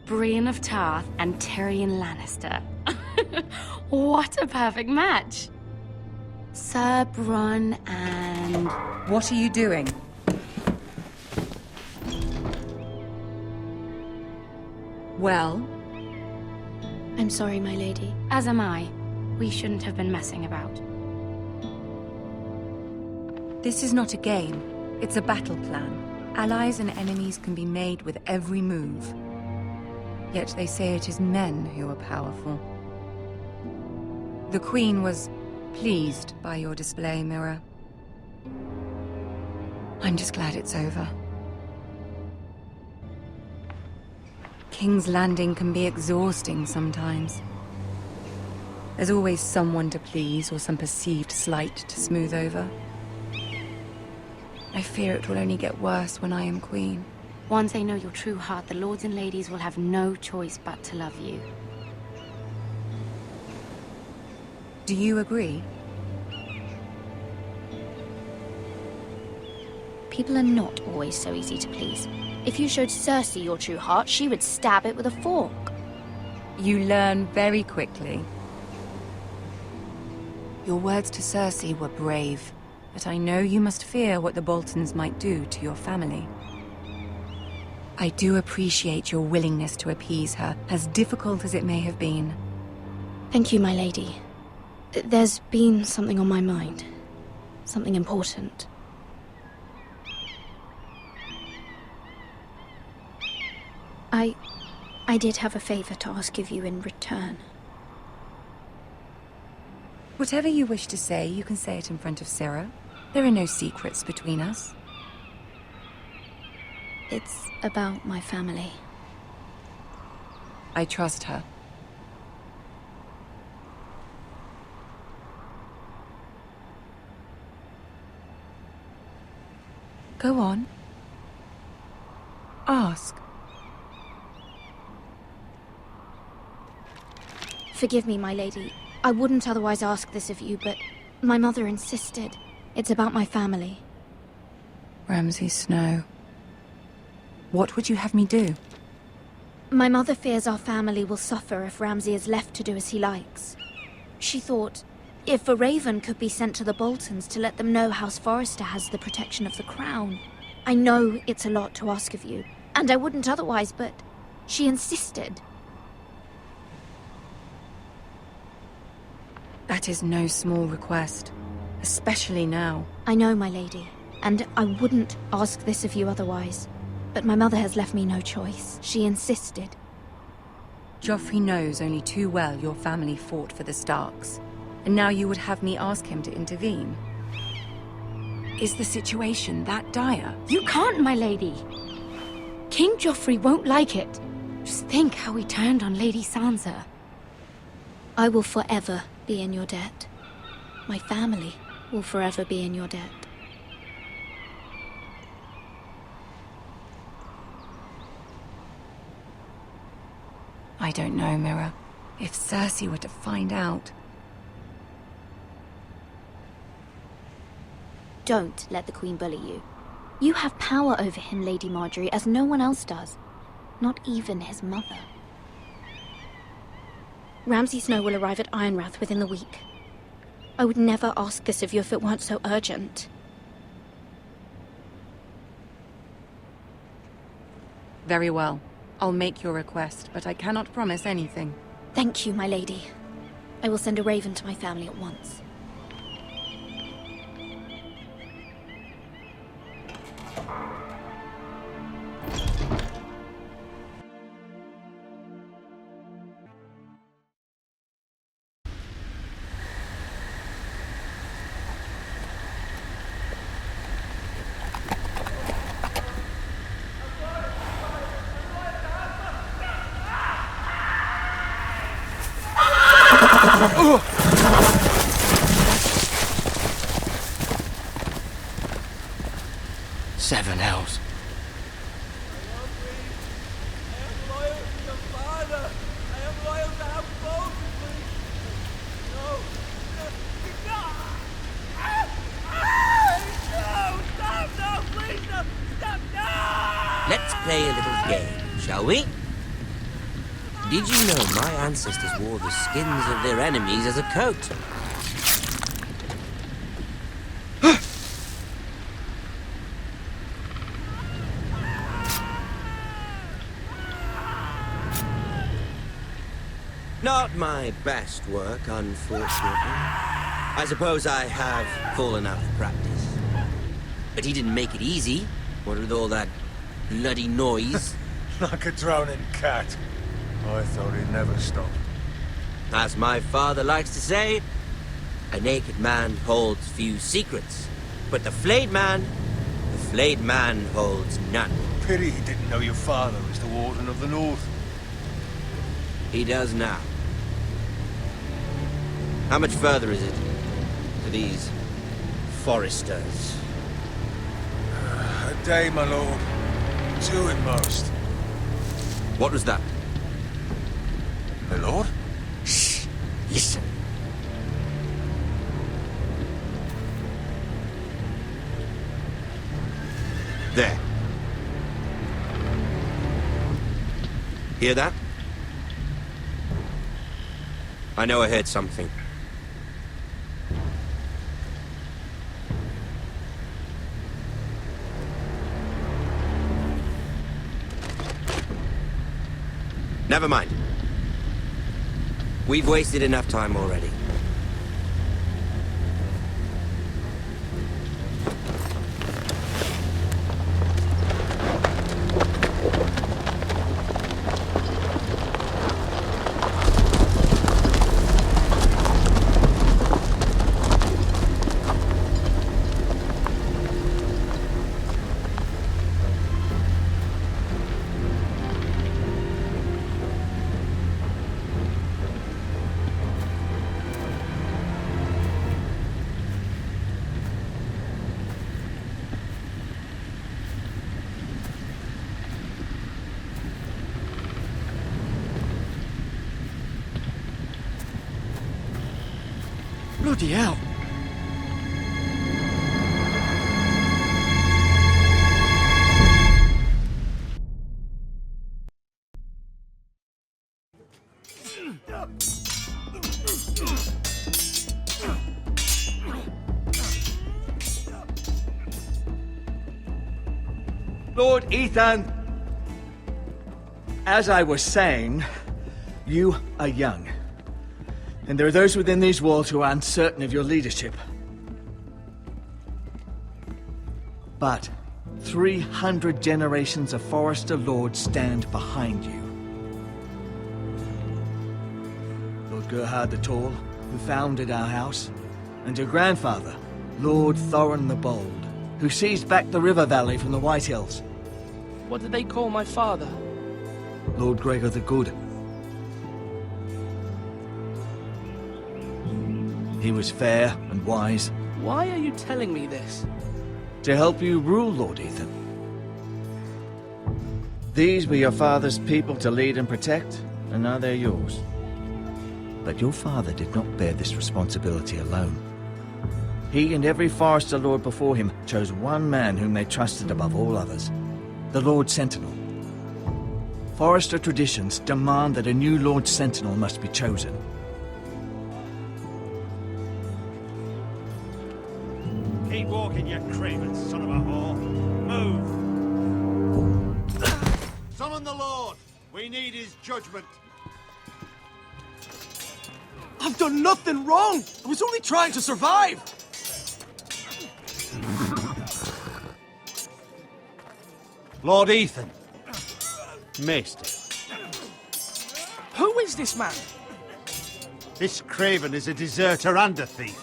Brienne of Tarth and Tyrion Lannister. What a perfect match! Sir Bronn and... What are you doing? Well? I'm sorry, my lady. As am I. We shouldn't have been messing about. This is not a game. It's a battle plan. Allies and enemies can be made with every move. Yet they say it is men who are powerful. The Queen was pleased by your display, Mira. I'm just glad it's over. King's Landing can be exhausting sometimes. There's always someone to please or some perceived slight to smooth over. I fear it will only get worse when I am queen. Once they know your true heart, the lords and ladies will have no choice but to love you. Do you agree? People are not always so easy to please. If you showed Cersei your true heart, she would stab it with a fork. You learn very quickly. Your words to Cersei were brave, but I know you must fear what the Boltons might do to your family. I do appreciate your willingness to appease her, as difficult as it may have been. Thank you, my lady. There's been something on my mind. Something important. I did have a favor to ask of you in return. Whatever you wish to say, you can say it in front of Sarah. There are no secrets between us. It's about my family. I trust her. Go on. Ask. Forgive me, my lady. I wouldn't otherwise ask this of you, but my mother insisted. It's about my family. Ramsay Snow. What would you have me do? My mother fears our family will suffer if Ramsay is left to do as he likes. She thought, if a raven could be sent to the Boltons to let them know House Forrester has the protection of the crown. I know it's a lot to ask of you, and I wouldn't otherwise, but she insisted. That is no small request, especially now. I know, my lady, and I wouldn't ask this of you otherwise. But my mother has left me no choice. She insisted. Joffrey knows only too well your family fought for the Starks, and now you would have me ask him to intervene. Is the situation that dire? You can't, my lady. King Joffrey won't like it. Just think how he turned on Lady Sansa. I will forever be in your debt. My family will forever be in your debt. I don't know, Mira. If Cersei were to find out... Don't let the Queen bully you. You have power over him, Lady Marjorie, as no one else does. Not even his mother. Ramsay Snow will arrive at Ironrath within the week. I would never ask this of you if it weren't so urgent. Very well. I'll make your request, but I cannot promise anything. Thank you, my lady. I will send a raven to my family at once. Seven hells. Let's play a little game, shall we? Did you know my ancestors wore the skins of their enemies as a coat? Not my best work, unfortunately. I suppose I have fallen out of practice. But he didn't make it easy. What with all that bloody noise? Like a drowning cat. I thought he'd never stop. As my father likes to say, a naked man holds few secrets. But the flayed man holds none. Pity he didn't know your father was the Warden of the North. He does now. How much further is it to these Forresters? A day, my lord. 2 at most. What was that? My lord? Shh! Listen. There. Hear that? I know I heard something. Never mind. We've wasted enough time already. Bloody hell! Lord Ethan, as I was saying, you are young. And there are those within these walls who are uncertain of your leadership. But 300 generations of Forester Lords stand behind you. Lord Gerhard the Tall, who founded our house, and your grandfather, Lord Thorin the Bold, who seized back the river valley from the White Hills. What did they call my father? Lord Gregor the Good. He was fair and wise. Why are you telling me this? To help you rule, Lord Ethan. These were your father's people to lead and protect, and now they're yours. But your father did not bear this responsibility alone. He and every Forester Lord before him chose one man whom they trusted above all others, the Lord Sentinel. Forester traditions demand that a new Lord Sentinel must be chosen. Keep walking, you craven son of a whore. Move! Summon the Lord! We need his judgment. I've done nothing wrong! I was only trying to survive! Lord Ethan. Maester. Who is this man? This craven is a deserter and a thief.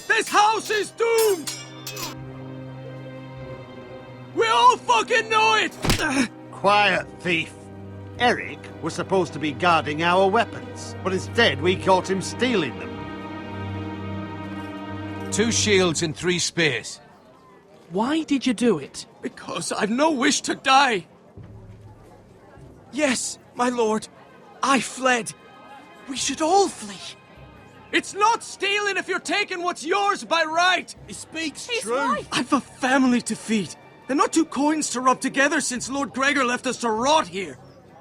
This house is doomed! We all fucking know it! Quiet, thief. Eric was supposed to be guarding our weapons, but instead we caught him stealing them. 2 shields and 3 spears. Why did you do it? Because I've no wish to die. Yes, my lord. I fled. We should all flee. It's not stealing if you're taking what's yours by right. He speaks He's true. right. I've a family to feed, and not 2 coins to rub together since Lord Gregor left us to rot here.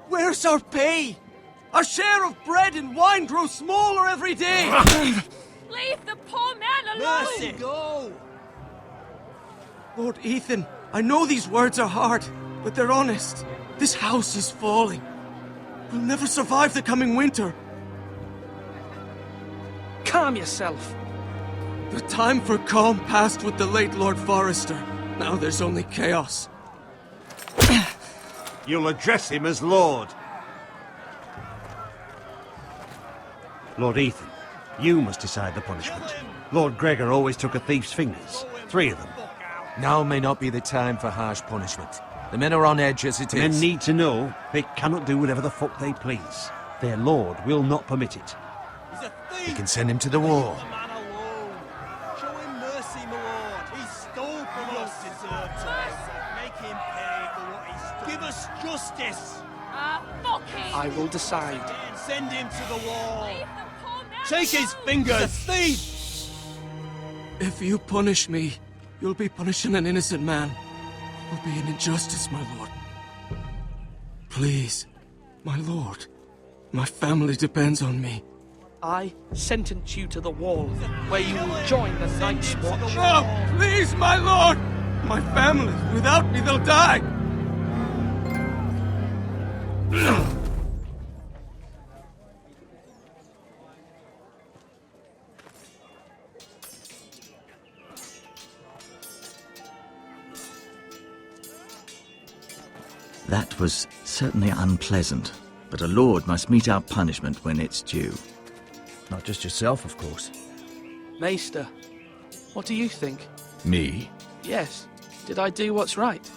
Where's our pay? Our share of bread and wine grows smaller every day. Leave the poor man alone! Mercy, go! Lord Ethan, I know these words are hard, but they're honest. This house is falling. We'll never survive the coming winter. Calm yourself. The time for calm passed with the late Lord Forester. Now there's only chaos. You'll address him as Lord. Lord Ethan, you must decide the punishment. Lord Gregor always took a thief's fingers. 3 of them. Now may not be the time for harsh punishment. The men are on edge as it is. Men need to know they cannot do whatever the fuck they please. Their lord will not permit it. He's a thief! We can send him to the wall. Leave the man alone. Show him mercy, my lord. He stole from us. Make him pay for what he stole. Give us justice. Fuck him! I will decide. Send him to the wall. Leave the poor man Take his alone. fingers. He's a thief. If you punish me, you'll be punishing an innocent man. It will be an injustice, my lord. Please, my lord. My family depends on me. I sentence you to the wall, where you will join the Night's Watch. No! Please, my lord! My family, without me, they'll die! That was certainly unpleasant, but a lord must mete out punishment when it's due. Not just yourself, of course. Maester, what do you think? Me? Yes. Did I do what's right?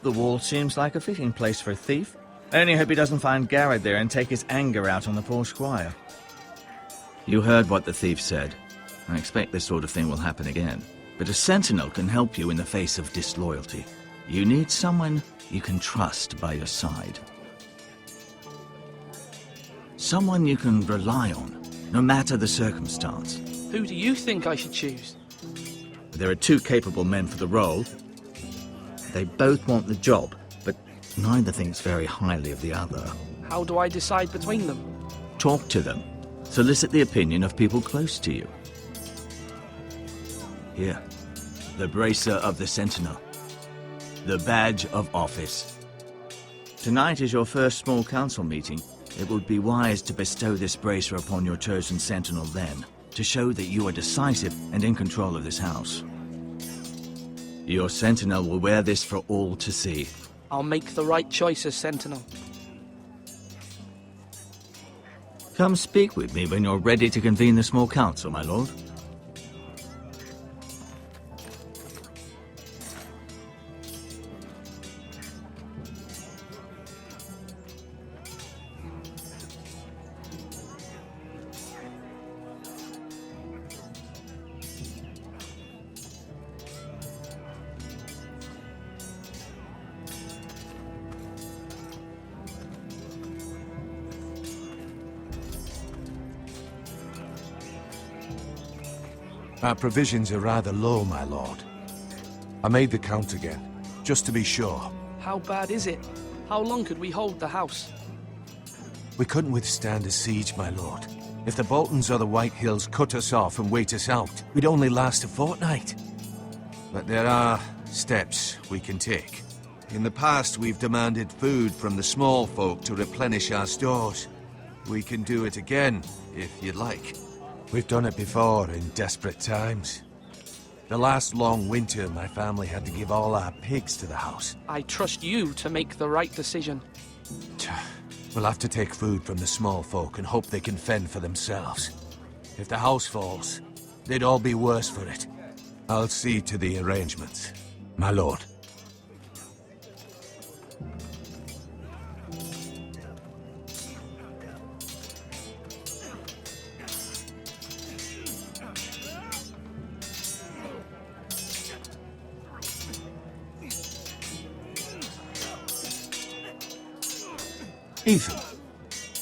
The wall seems like a fitting place for a thief. I only hope he doesn't find Garrett there and take his anger out on the poor squire. You heard what the thief said. I expect this sort of thing will happen again. But a sentinel can help you in the face of disloyalty. You need someone you can trust by your side. Someone you can rely on, no matter the circumstance. Who do you think I should choose? There are two capable men for the role. They both want the job, but neither thinks very highly of the other. How do I decide between them? Talk to them. Solicit the opinion of people close to you. Here, the bracer of the Sentinel. The badge of office. Tonight is your first small council meeting. It would be wise to bestow this bracer upon your chosen Sentinel then, to show that you are decisive and in control of this house. Your Sentinel will wear this for all to see. I'll make the right choice as Sentinel. Come speak with me when you're ready to convene the small council, my lord. Our provisions are rather low, my lord. I made the count again, just to be sure. How bad is it? How long could we hold the house? We couldn't withstand a siege, my lord. If the Boltons or the White Hills cut us off and wait us out, we'd only last a fortnight. But there are steps we can take. In the past, we've demanded food from the small folk to replenish our stores. We can do it again, if you'd like. We've done it before in desperate times. The last long winter, my family had to give all our pigs to the house. I trust you to make the right decision. We'll have to take food from the small folk and hope they can fend for themselves. If the house falls, they'd all be worse for it. I'll see to the arrangements, my lord. Ethan.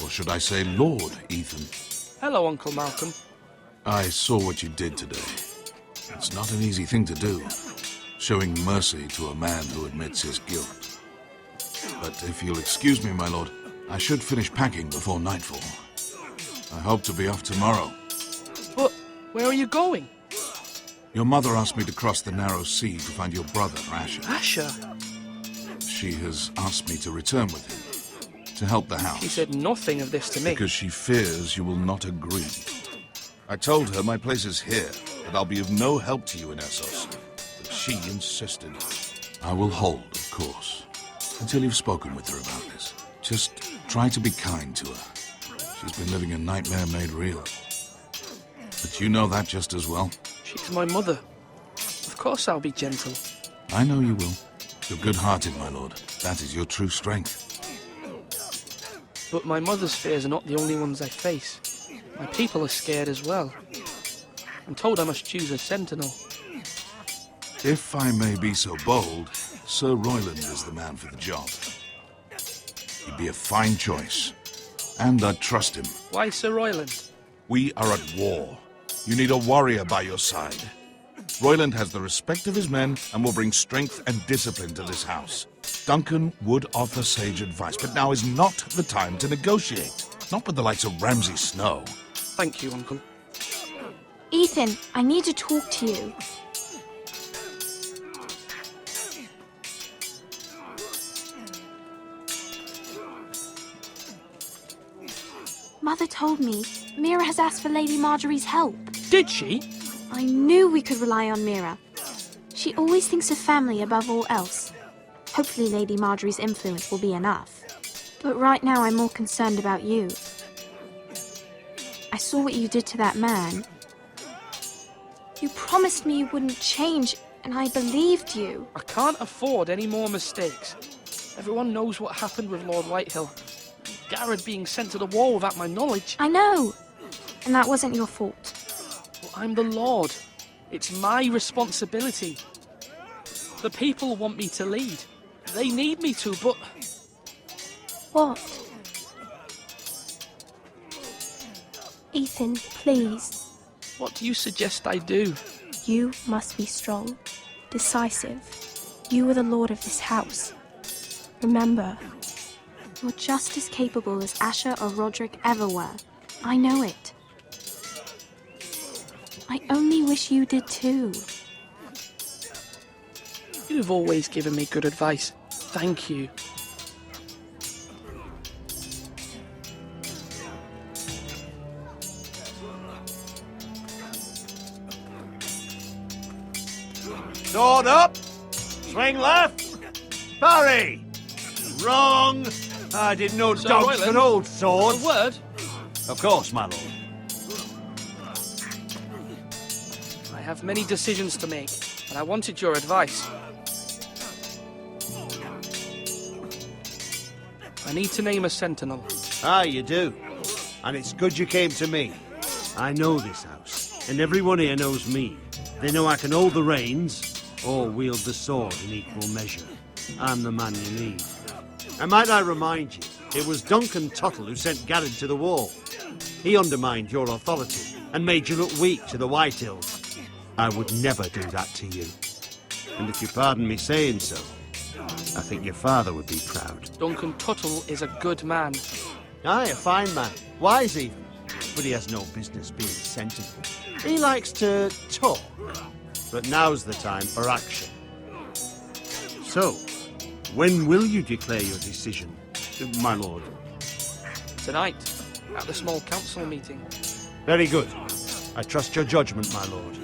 Or should I say Lord Ethan? Hello, Uncle Malcolm. I saw what you did today. It's not an easy thing to do, showing mercy to a man who admits his guilt. But if you'll excuse me, my lord, I should finish packing before nightfall. I hope to be off tomorrow. But where are you going? Your mother asked me to cross the narrow sea to find your brother, Asher. Asher? She has asked me to return with him, to help the house. She said nothing of this to me. Because she fears you will not agree. I told her my place is here, that I'll be of no help to you in Essos. But she insisted. I will hold, of course, until you've spoken with her about this. Just try to be kind to her. She's been living a nightmare made real. But you know that just as well. She's my mother. Of course I'll be gentle. I know you will. You're good-hearted, my lord. That is your true strength. But my mother's fears are not the only ones I face. My people are scared as well. I'm told I must choose a sentinel. If I may be so bold, Sir Royland is the man for the job. He'd be a fine choice. And I'd trust him. Why Sir Royland? We are at war. You need a warrior by your side. Royland has the respect of his men and will bring strength and discipline to this house. Duncan would offer sage advice, but now is not the time to negotiate. Not with the likes of Ramsay Snow. Thank you, Uncle. Ethan, I need to talk to you. Mother told me Mira has asked for Lady Marjorie's help. Did she? I knew we could rely on Mira. She always thinks of family above all else. Hopefully Lady Marjorie's influence will be enough. But right now I'm more concerned about you. I saw what you did to that man. You promised me you wouldn't change, and I believed you. I can't afford any more mistakes. Everyone knows what happened with Lord Whitehill. Garrett being sent to the war without my knowledge. I know. And that wasn't your fault. Well, I'm the Lord. It's my responsibility. The people want me to lead. They need me to, but... What? Ethan, please. What do you suggest I do? You must be strong, decisive. You are the lord of this house. Remember, you're just as capable as Asher or Roderick ever were. I know it. I only wish you did too. You've always given me good advice. Thank you. Sword up! Swing left! Parry! Wrong! I didn't know Sir dogs Royland, could hold swords. A word? Of course, my lord. I have many decisions to make, and I wanted your advice. I need to name a sentinel. Ah, you do. And it's good you came to me. I know this house, and everyone here knows me. They know I can hold the reins, or wield the sword in equal measure. I'm the man you need. And might I remind you, it was Duncan Tuttle who sent Garrett to the wall. He undermined your authority, and made you look weak to the White Hills. I would never do that to you. And if you pardon me saying so, I think your father would be proud. Duncan Tuttle is a good man. Aye, a fine man. Wise even. But he has no business being sentinel. He likes to talk. But now's the time for action. So, when will you declare your decision, my lord? Tonight, at the small council meeting. Very good. I trust your judgment, my lord.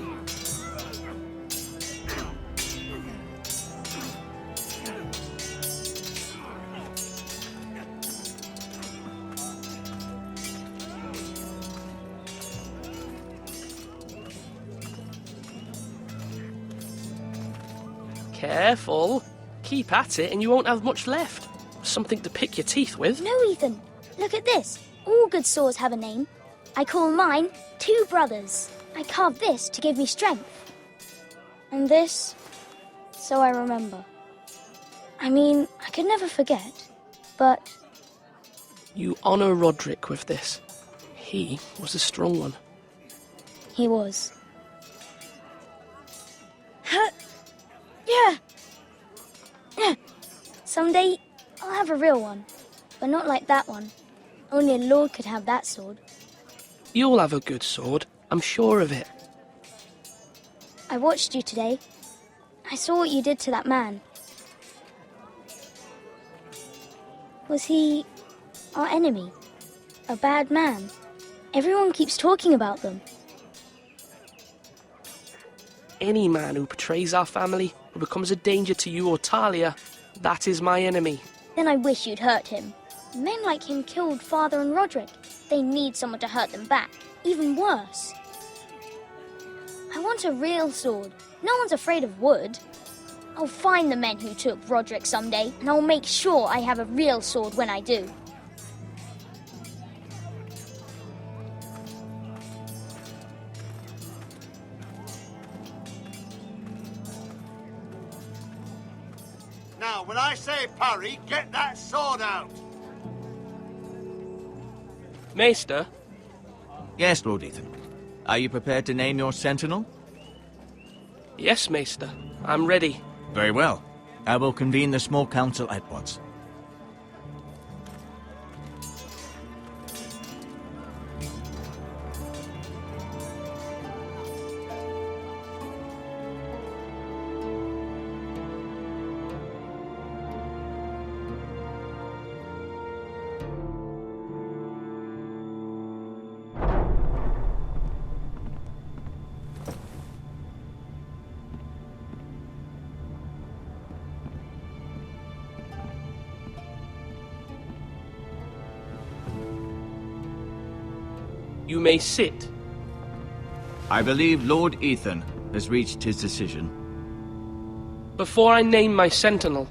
Careful. Keep at it and you won't have much left. Something to pick your teeth with. No, Ethan. Look at this. All good swords have a name. I call mine Two Brothers. I carved this to give me strength. And this, so I remember. I mean, I could never forget, but... You honour Roderick with this. He was a strong one. He was. Yeah. Someday, I'll have a real one. But not like that one. Only a lord could have that sword. You'll have a good sword. I'm sure of it. I watched you today. I saw what you did to that man. Was he our enemy? A bad man? Everyone keeps talking about them. Any man who betrays our family or becomes a danger to you or Talia, that is my enemy. Then I wish you'd hurt him. Men like him killed Father and Roderick. They need someone to hurt them back. Even worse. I want a real sword. No one's afraid of wood. I'll find the men who took Roderick someday, and I'll make sure I have a real sword when I do. Now, when I say parry, get that sword out! Maester? Yes, Lord Ethan. Are you prepared to name your sentinel? Yes, Maester. I'm ready. Very well. I will convene the small council at once. You may sit. I believe Lord Ethan has reached his decision. Before I name my sentinel,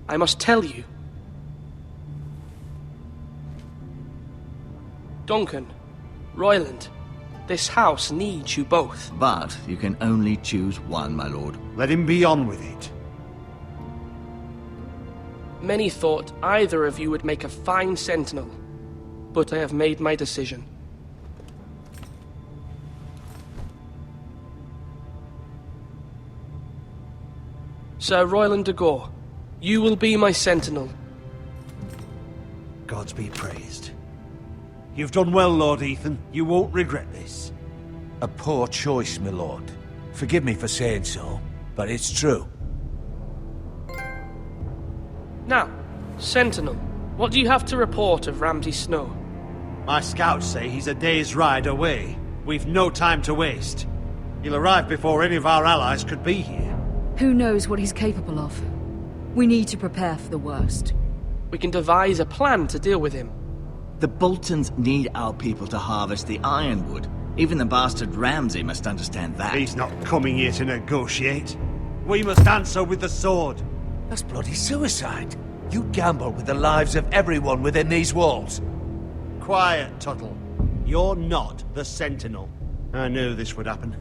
I must tell you. Duncan, Royland, this house needs you both. But you can only choose one, my lord. Let him be on with it. Many thought either of you would make a fine sentinel, but I have made my decision. Sir Royland de Gore, you will be my sentinel. Gods be praised. You've done well, Lord Ethan. You won't regret this. A poor choice, my lord. Forgive me for saying so, but it's true. Now, Sentinel, what do you have to report of Ramsay Snow? My scouts say he's a day's ride away. We've no time to waste. He'll arrive before any of our allies could be here. Who knows what he's capable of? We need to prepare for the worst. We can devise a plan to deal with him. The Boltons need our people to harvest the ironwood. Even the bastard Ramsay must understand that. He's not coming here to negotiate. We must answer with the sword. That's bloody suicide. You gamble with the lives of everyone within these walls. Quiet, Tuttle. You're not the Sentinel. I knew this would happen.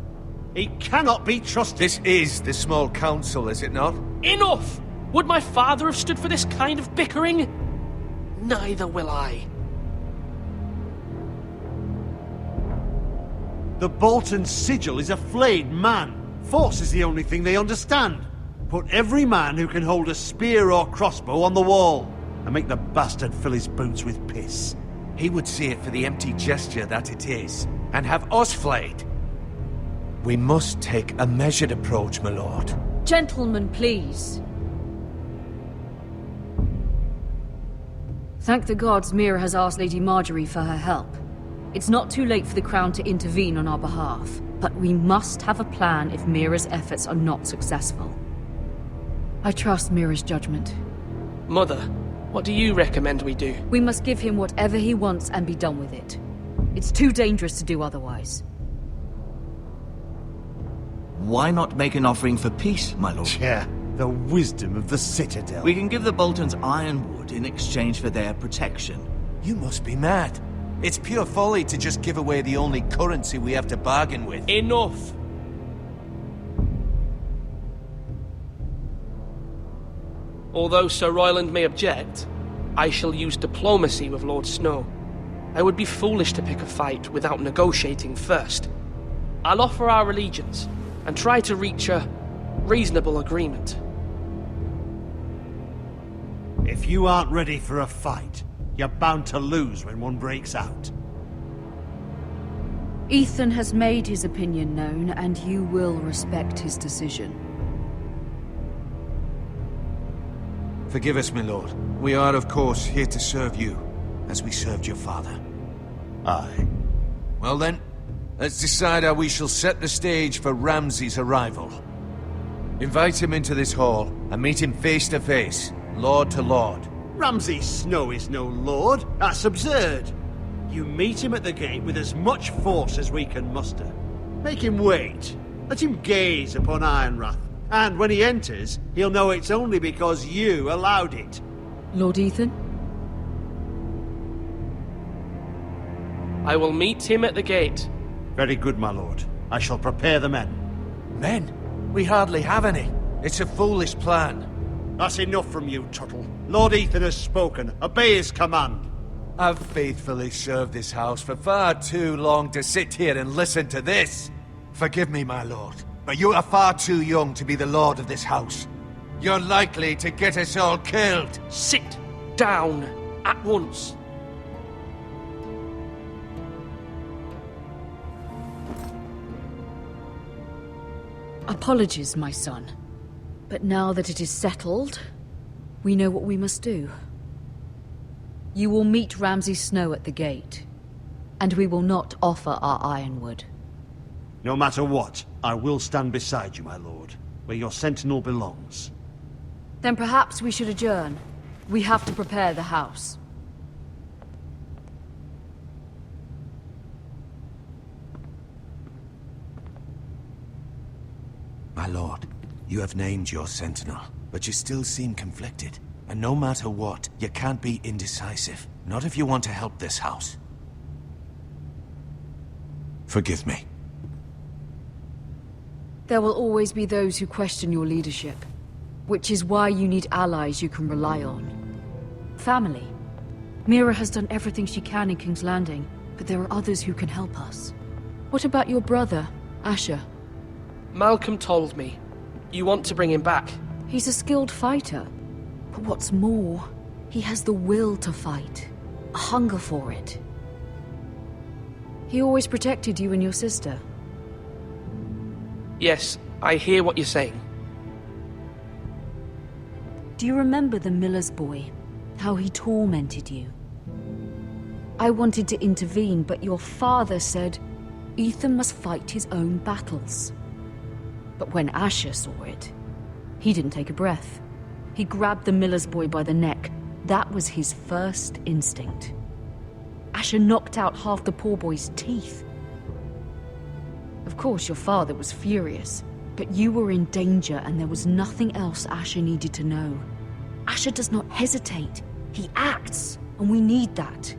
He cannot be trusted. This is the small council, is it not? Enough! Would my father have stood for this kind of bickering? Neither will I. The Bolton sigil is a flayed man. Force is the only thing they understand. Put every man who can hold a spear or crossbow on the wall, and make the bastard fill his boots with piss. He would see it for the empty gesture that it is, and have us flayed. We must take a measured approach, my lord. Gentlemen, please. Thank the gods Mira has asked Lady Marjorie for her help. It's not too late for the Crown to intervene on our behalf, but we must have a plan if Mira's efforts are not successful. I trust Mira's judgment. Mother, what do you recommend we do? We must give him whatever he wants and be done with it. It's too dangerous to do otherwise. Why not make an offering for peace, my lord? Yeah, the wisdom of the Citadel. We can give the Boltons ironwood in exchange for their protection. You must be mad. It's pure folly to just give away the only currency we have to bargain with. Enough! Although Sir Royland may object, I shall use diplomacy with Lord Snow. I would be foolish to pick a fight without negotiating first. I'll offer our allegiance, and try to reach a reasonable agreement. If you aren't ready for a fight, you're bound to lose when one breaks out. Ethan has made his opinion known, and you will respect his decision. Forgive us, my lord. We are, of course, here to serve you, as we served your father. Aye. Well then, let's decide how we shall set the stage for Ramsay's arrival. Invite him into this hall, and meet him face to face, lord to lord. Ramsay Snow is no lord. That's absurd. You meet him at the gate with as much force as we can muster. Make him wait. Let him gaze upon Ironrath. And when he enters, he'll know it's only because you allowed it. Lord Ethan? I will meet him at the gate. Very good, my lord. I shall prepare the men. Men? We hardly have any. It's a foolish plan. That's enough from you, Tuttle. Lord Ethan has spoken. Obey his command. I've faithfully served this house for far too long to sit here and listen to this. Forgive me, my lord, but you are far too young to be the lord of this house. You're likely to get us all killed. Sit down at once. Apologies, my son. But now that it is settled, we know what we must do. You will meet Ramsay Snow at the gate, and we will not offer our ironwood. No matter what, I will stand beside you, my lord, where your sentinel belongs. Then perhaps we should adjourn. We have to prepare the house. My lord, you have named your sentinel, but you still seem conflicted. And no matter what, you can't be indecisive. Not if you want to help this house. Forgive me. There will always be those who question your leadership, which is why you need allies you can rely on. Family. Mira has done everything she can in King's Landing, but there are others who can help us. What about your brother, Asher? Malcolm told me. You want to bring him back. He's a skilled fighter. But what's more, he has the will to fight. A hunger for it. He always protected you and your sister. Yes, I hear what you're saying. Do you remember the miller's boy? How he tormented you? I wanted to intervene, but your father said Ethan must fight his own battles. But when Asher saw it, he didn't take a breath. He grabbed the miller's boy by the neck. That was his first instinct. Asher knocked out half the poor boy's teeth. Of course, your father was furious, but you were in danger and there was nothing else Asher needed to know. Asher does not hesitate. He acts, and we need that.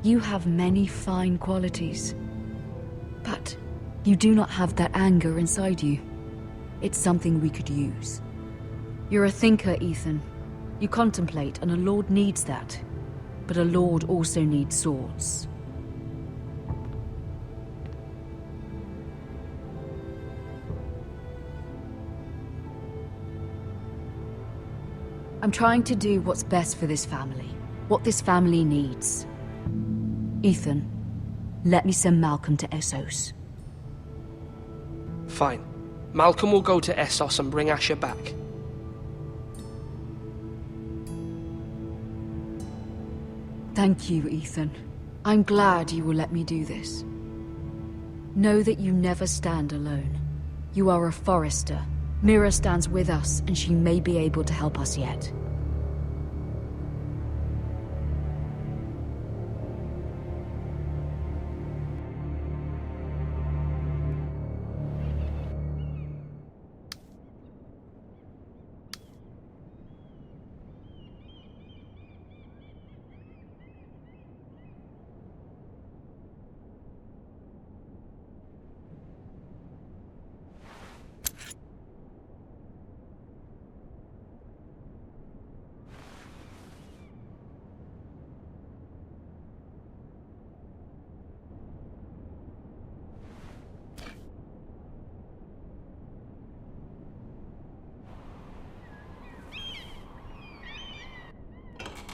You have many fine qualities, but you do not have that anger inside you. It's something we could use. You're a thinker, Ethan. You contemplate, and a lord needs that. But a lord also needs swords. I'm trying to do what's best for this family. What this family needs. Ethan, let me send Malcolm to Essos. Fine. Malcolm will go to Essos and bring Asher back. Thank you, Ethan. I'm glad you will let me do this. Know that you never stand alone. You are a Forester. Mira stands with us, and she may be able to help us yet.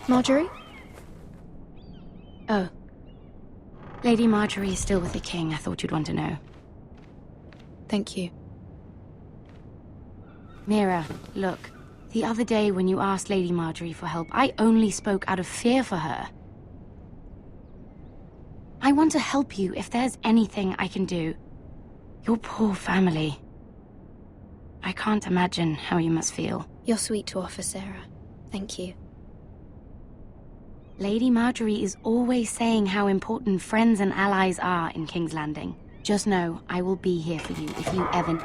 Marjorie? Oh. Lady Marjorie is still with the king. I thought you'd want to know. Thank you. Mira, look. The other day when you asked Lady Marjorie for help, I only spoke out of fear for her. I want to help you if there's anything I can do. Your poor family. I can't imagine how you must feel. You're sweet to offer, Sarah. Thank you. Lady Marjorie is always saying how important friends and allies are in King's Landing. Just know, I will be here for you if you ever...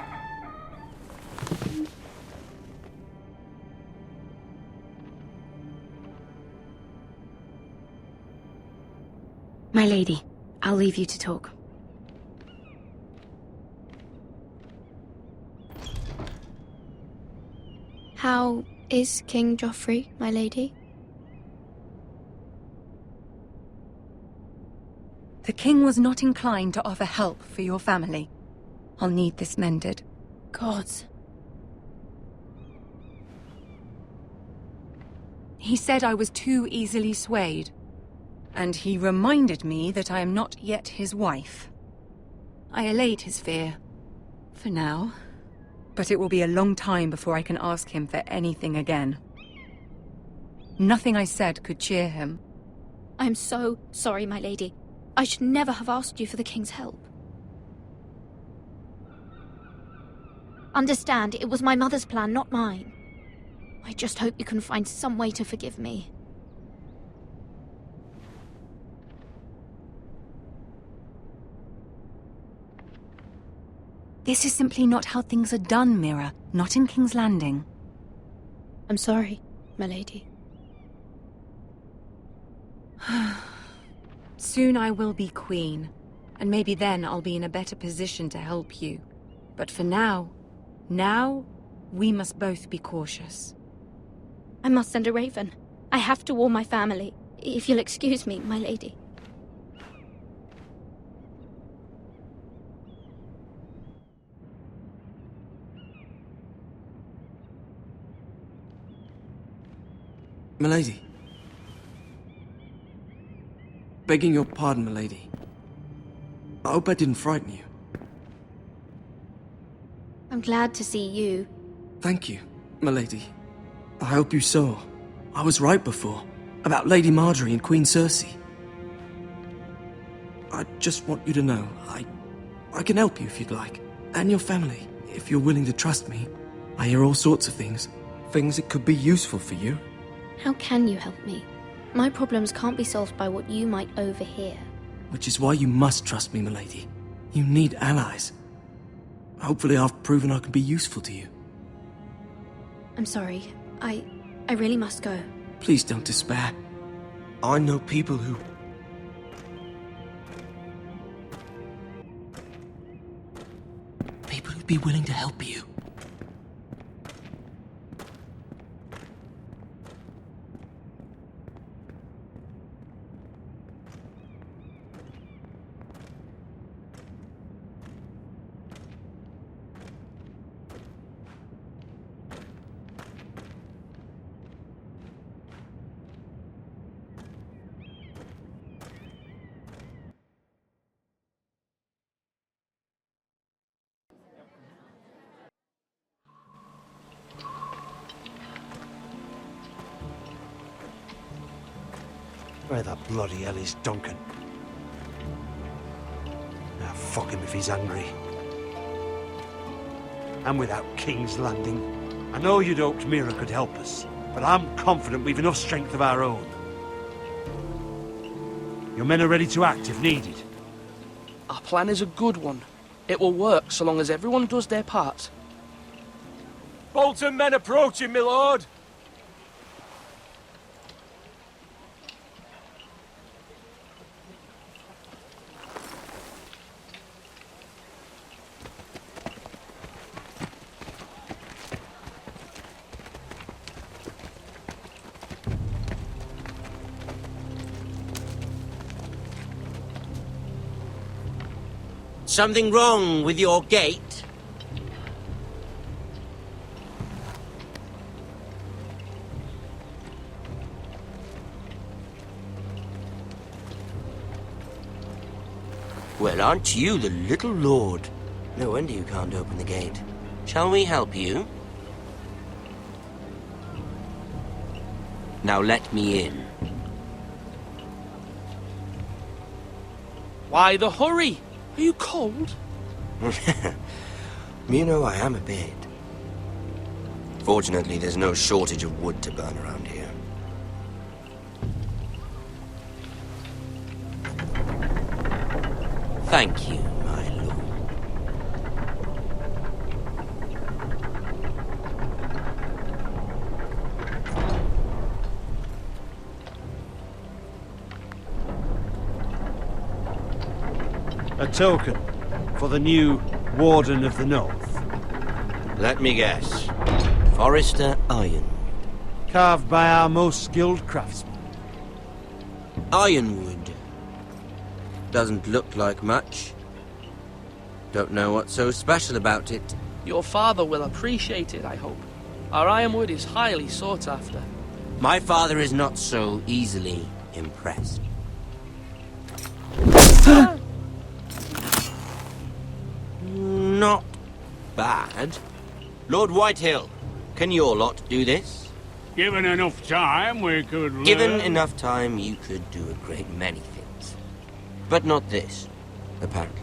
My lady, I'll leave you to talk. How is King Joffrey, my lady? The king was not inclined to offer help for your family. I'll need this mended. Gods. He said I was too easily swayed. And he reminded me that I am not yet his wife. I allayed his fear. For now. But it will be a long time before I can ask him for anything again. Nothing I said could cheer him. I'm so sorry, my lady. I should never have asked you for the king's help. Understand, it was my mother's plan, not mine. I just hope you can find some way to forgive me. This is simply not how things are done, Mira. Not in King's Landing. I'm sorry, my lady. Soon I will be queen, and maybe then I'll be in a better position to help you. But for now, we must both be cautious. I must send a raven. I have to warn my family. If you'll excuse me, my lady. Milady. Begging your pardon, milady. I hope I didn't frighten you. I'm glad to see you. Thank you, milady. I hope you saw. I was right before. About Lady Marjorie and Queen Cersei. I just want you to know, I can help you if you'd like. And your family, if you're willing to trust me. I hear all sorts of things. Things that could be useful for you. How can you help me? My problems can't be solved by what you might overhear. Which is why you must trust me, milady. You need allies. Hopefully I've proven I can be useful to you. I'm sorry. I really must go. Please don't despair. I know people who... People who'd be willing to help you. Where the bloody hell is Duncan? Ah, fuck him if he's angry. And without King's Landing. I know you'd hoped Mira could help us, but I'm confident we've enough strength of our own. Your men are ready to act if needed. Our plan is a good one. It will work so long as everyone does their part. Bolton men approaching, my lord! Something wrong with your gate? Well, aren't you the little lord? No wonder you can't open the gate. Shall we help you? Now let me in. Why the hurry? Are you cold? You know I am a bit. Fortunately, there's no shortage of wood to burn around here. Thank you, my lord. A token for the new Warden of the North. Let me guess. Forrester Iron. Carved by our most skilled craftsmen. Ironwood. Doesn't look like much. Don't know what's so special about it. Your father will appreciate it, I hope. Our ironwood is highly sought after. My father is not so easily impressed. Not bad. Lord Whitehill, can your lot do this? Given enough time, we could... Given enough time, you could do a great many things. But not this, apparently.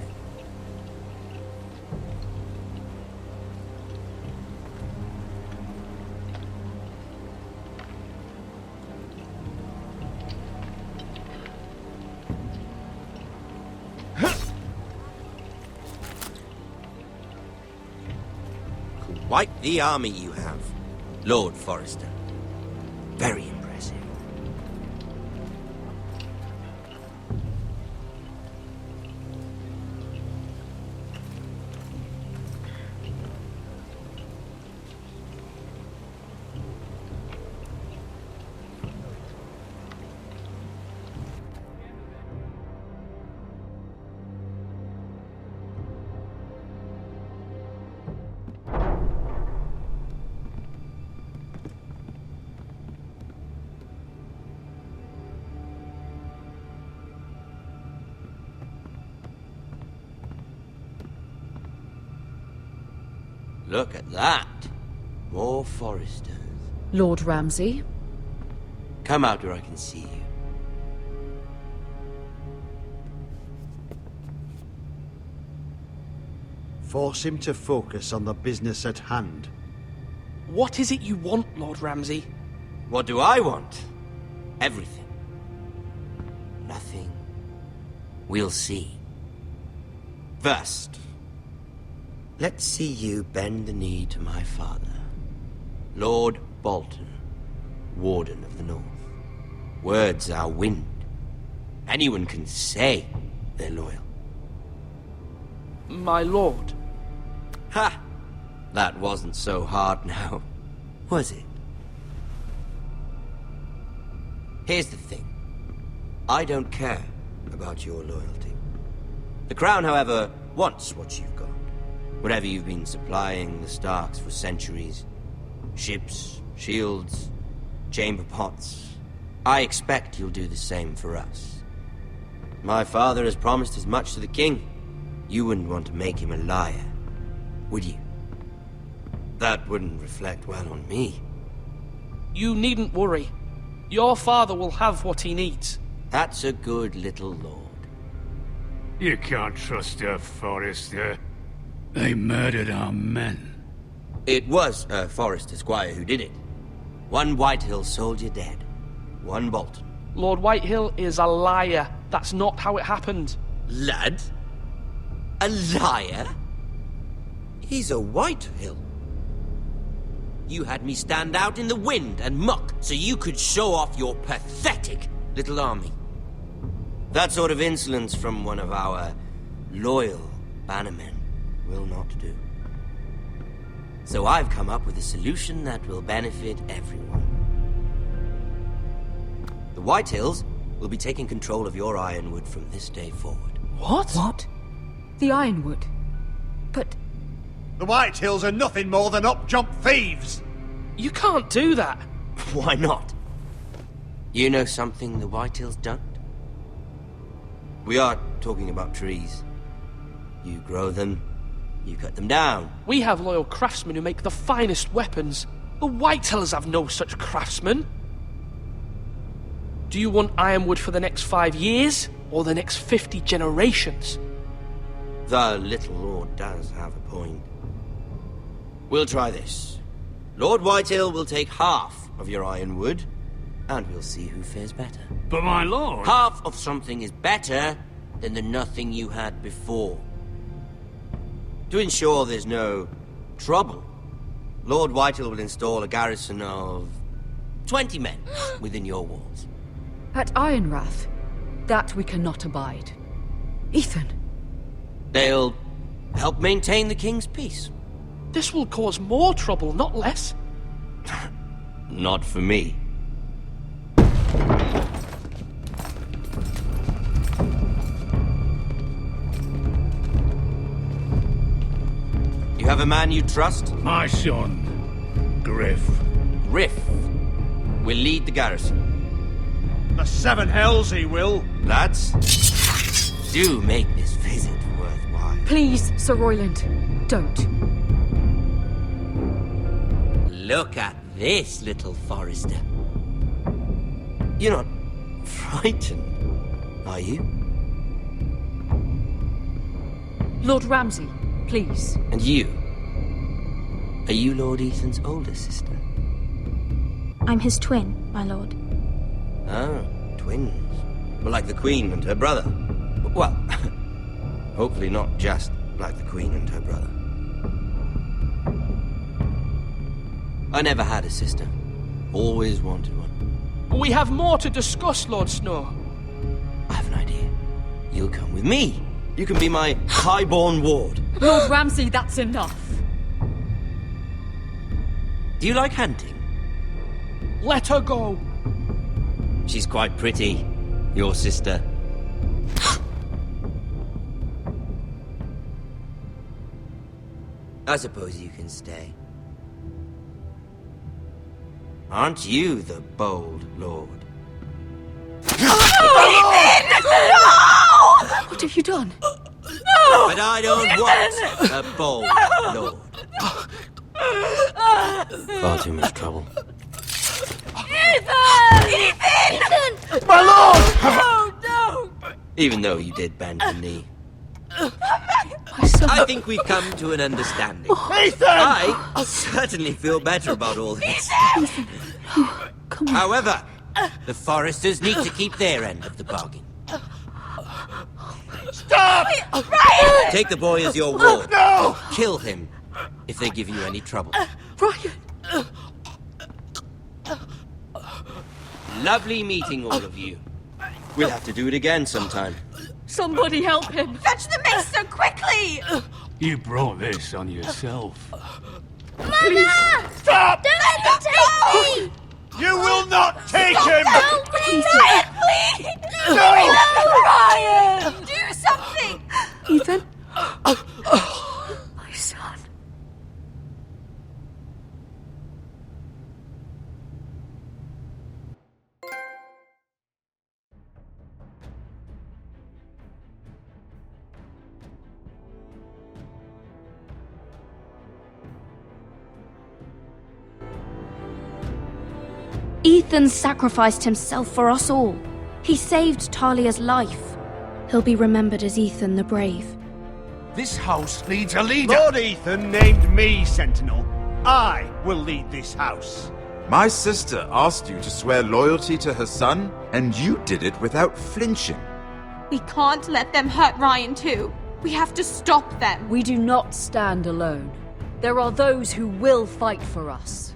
Quite the army you have, Lord Forrester. Very impressive. Look at that. More foresters. Lord Ramsay? Come out where I can see you. Force him to focus on the business at hand. What is it you want, Lord Ramsay? What do I want? Everything. Nothing. We'll see. First, let's see you bend the knee to my father, Lord Bolton, Warden of the North. Words are wind. Anyone can say they're loyal. My lord. Ha! That wasn't so hard now, was it? Here's the thing. I don't care about your loyalty. The Crown, however, wants what you've got. Whatever you've been supplying the Starks for centuries. Ships, shields, chamber pots. I expect you'll do the same for us. My father has promised as much to the king. You wouldn't want to make him a liar, would you? That wouldn't reflect well on me. You needn't worry. Your father will have what he needs. That's a good little lord. You can't trust a Forrester. They murdered our men. It was a Forrester squire who did it. One Whitehill soldier dead. One Bolton. Lord Whitehill is a liar. That's not how it happened. Lad? A liar? He's a Whitehill. You had me stand out in the wind and muck so you could show off your pathetic little army. That sort of insolence from one of our loyal bannermen will not do. So I've come up with a solution that will benefit everyone. The Whitehills will be taking control of your Ironwood from this day forward. What? What? The Ironwood? But... The Whitehills are nothing more than up-jump thieves! You can't do that! Why not? You know something the Whitehills don't? We are talking about trees. You grow them, you cut them down. We have loyal craftsmen who make the finest weapons. The Whitehills have no such craftsmen. Do you want Ironwood for the next 5 years, or the next 50 generations? The little lord does have a point. We'll try this. Lord Whitehill will take half of your Ironwood, and we'll see who fares better. But my lord... Half of something is better than the nothing you had before. To ensure there's no trouble, Lord Whitehill will install a garrison of 20 men within your walls. At Ironrath? That we cannot abide. Ethan. They'll help maintain the king's peace. This will cause more trouble, not less. Not for me. You have a man you trust? My son, Griff. Griff will lead the garrison. The seven hells he will. Lads, do make this visit worthwhile. Please, Sir Royland, don't. Look at this, little Forrester. You're not frightened, are you? Lord Ramsay, please. And you? Are you Lord Ethan's older sister? I'm his twin, my lord. Oh, twins. Well, like the Queen and her brother. Well, hopefully not just like the Queen and her brother. I never had a sister. Always wanted one. We have more to discuss, Lord Snow. I have an idea. You'll come with me. You can be my highborn ward. Lord Ramsay, that's enough. Do you like hunting? Let her go. She's quite pretty, your sister. I suppose you can stay. Aren't you the bold lord? What have you done? But I don't want a bold lord. Far too much trouble. Ethan! My lord! No! Even though you did bend the knee. I think we've come to an understanding. Ethan! I certainly feel better about all this. However, the Foresters need to keep their end of the bargain. Stop! Ryan! Take the boy as your ward. No! Kill him if they give you any trouble. Ryan! Lovely meeting all of you. We'll have to do it again sometime. Somebody help him! Fetch the mace so quickly! You brought this on yourself. Mama! Stop! Don't let him take me! You will not take him! Help me! Ryan, please! No! Ryan! Do something! Ethan? My son. Ethan sacrificed himself for us all. He saved Talia's life. He'll be remembered as Ethan the Brave. This house needs a leader. Lord Ethan named me Sentinel. I will lead this house. My sister asked you to swear loyalty to her son, and you did it without flinching. We can't let them hurt Ryan too. We have to stop them. We do not stand alone. There are those who will fight for us.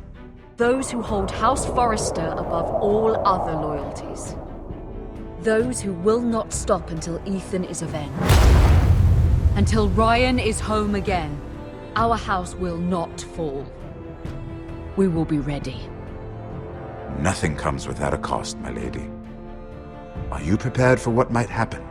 Those who hold House Forrester above all other loyalties. Those who will not stop until Ethan is avenged. Until Ryan is home again, our house will not fall. We will be ready. Nothing comes without a cost, my lady. Are you prepared for what might happen?